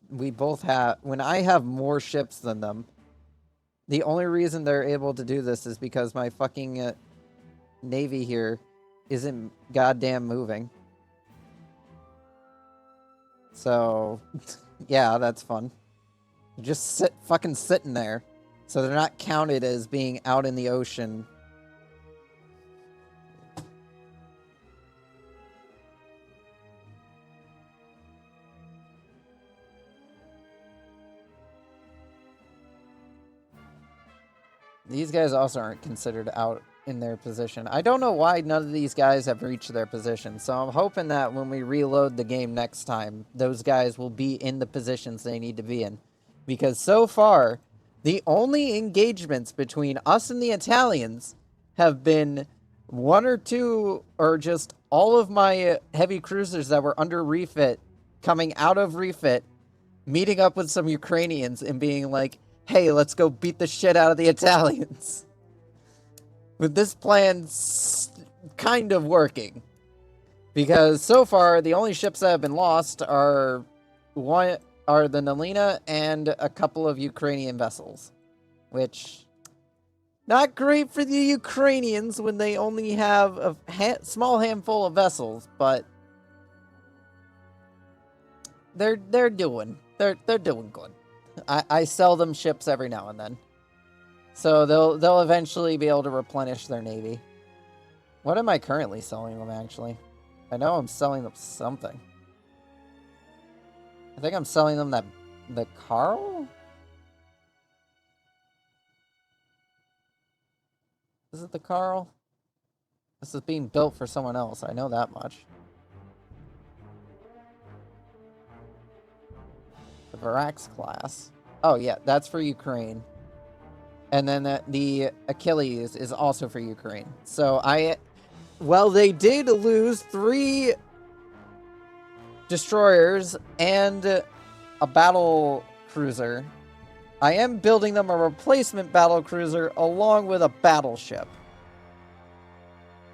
I have more ships than them. The only reason they're able to do this is because my fucking navy here isn't goddamn moving. So, yeah, that's fun. Just fucking sitting there. So they're not counted as being out in the ocean. These guys also aren't considered out in their position. I don't know why none of these guys have reached their position, so I'm hoping that when we reload the game next time, those guys will be in the positions they need to be in. Because so far, the only engagements between us and the Italians have been 1 or 2, or just all of my heavy cruisers that were under refit, coming out of refit, meeting up with some Ukrainians and being like, hey, let's go beat the shit out of the Italians. With this plan kind of working. Because so far, the only ships that have been lost are the Nalina and a couple of Ukrainian vessels. Which, not great for the Ukrainians when they only have a small handful of vessels, but they're doing good. I sell them ships every now and then. So they'll eventually be able to replenish their navy. What am I currently selling them, actually? I know I'm selling them something. I think I'm selling them the Carl? Is it the Carl? This is being built for someone else, I know that much. The Valac class. Oh yeah, that's for Ukraine. And then the Achilles is also for Ukraine. So well, they did lose 3 destroyers and a battle cruiser. I am building them a replacement battle cruiser along with a battleship.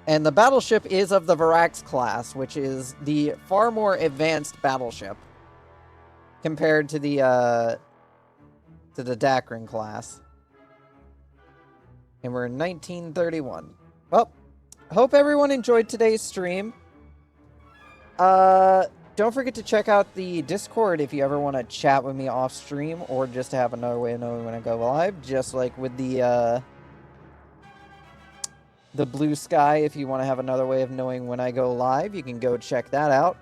And the battleship is of the Valac class, which is the far more advanced battleship compared to the Dakrin class. And we're in 1931. Well, hope everyone enjoyed today's stream. Don't forget to check out the Discord if you ever want to chat with me off stream, or just to have another way of knowing when I go live, just like with the Blue Sky. If you want to have another way of knowing when I go live, you can go check that out.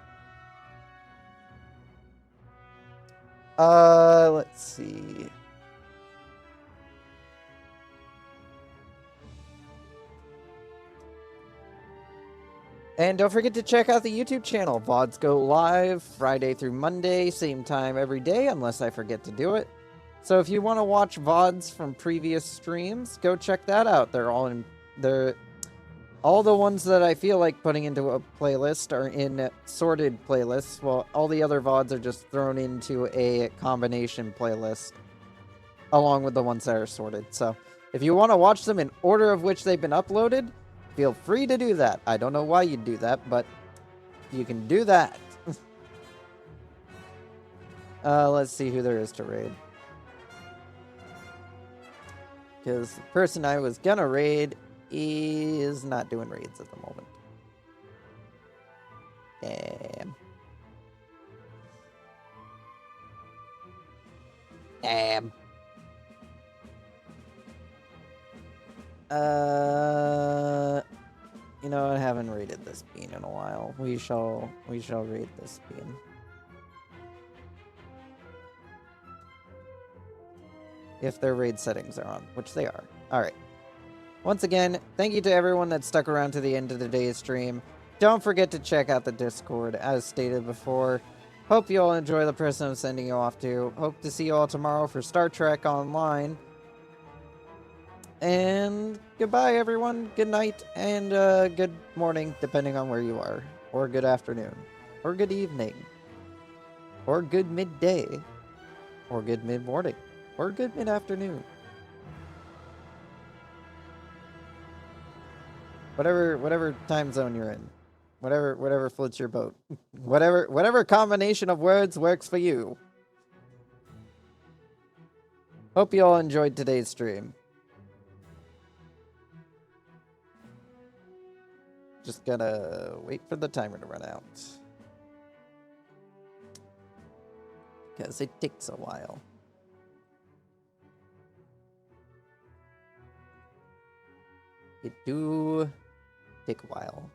Let's see. And don't forget to check out the YouTube channel. VODs go live Friday through Monday, same time every day, unless I forget to do it. So if you want to watch VODs from previous streams, go check that out. They're all the ones that I feel like putting into a playlist are in sorted playlists, while all the other VODs are just thrown into a combination playlist, along with the ones that are sorted. So if you want to watch them in order of which they've been uploaded, feel free to do that. I don't know why you'd do that, but you can do that. Let's see who there is to raid. Because the person I was gonna raid is not doing raids at the moment. Damn. Damn. You know, I haven't raided this bean in a while. We shall raid this bean. If their raid settings are on, which they are. Alright. Once again, thank you to everyone that stuck around to the end of today's stream. Don't forget to check out the Discord, as stated before. Hope you all enjoy the person I'm sending you off to. Hope to see you all tomorrow for Star Trek Online. And goodbye, everyone. Good night and good morning, depending on where you are. Or good afternoon. Or good evening. Or good midday. Or good mid-morning. Or good mid-afternoon. Whatever time zone you're in. Whatever floats your boat. Whatever combination of words works for you. Hope you all enjoyed today's stream. Just gotta wait for the timer to run out. Because it takes a while. It do take a while.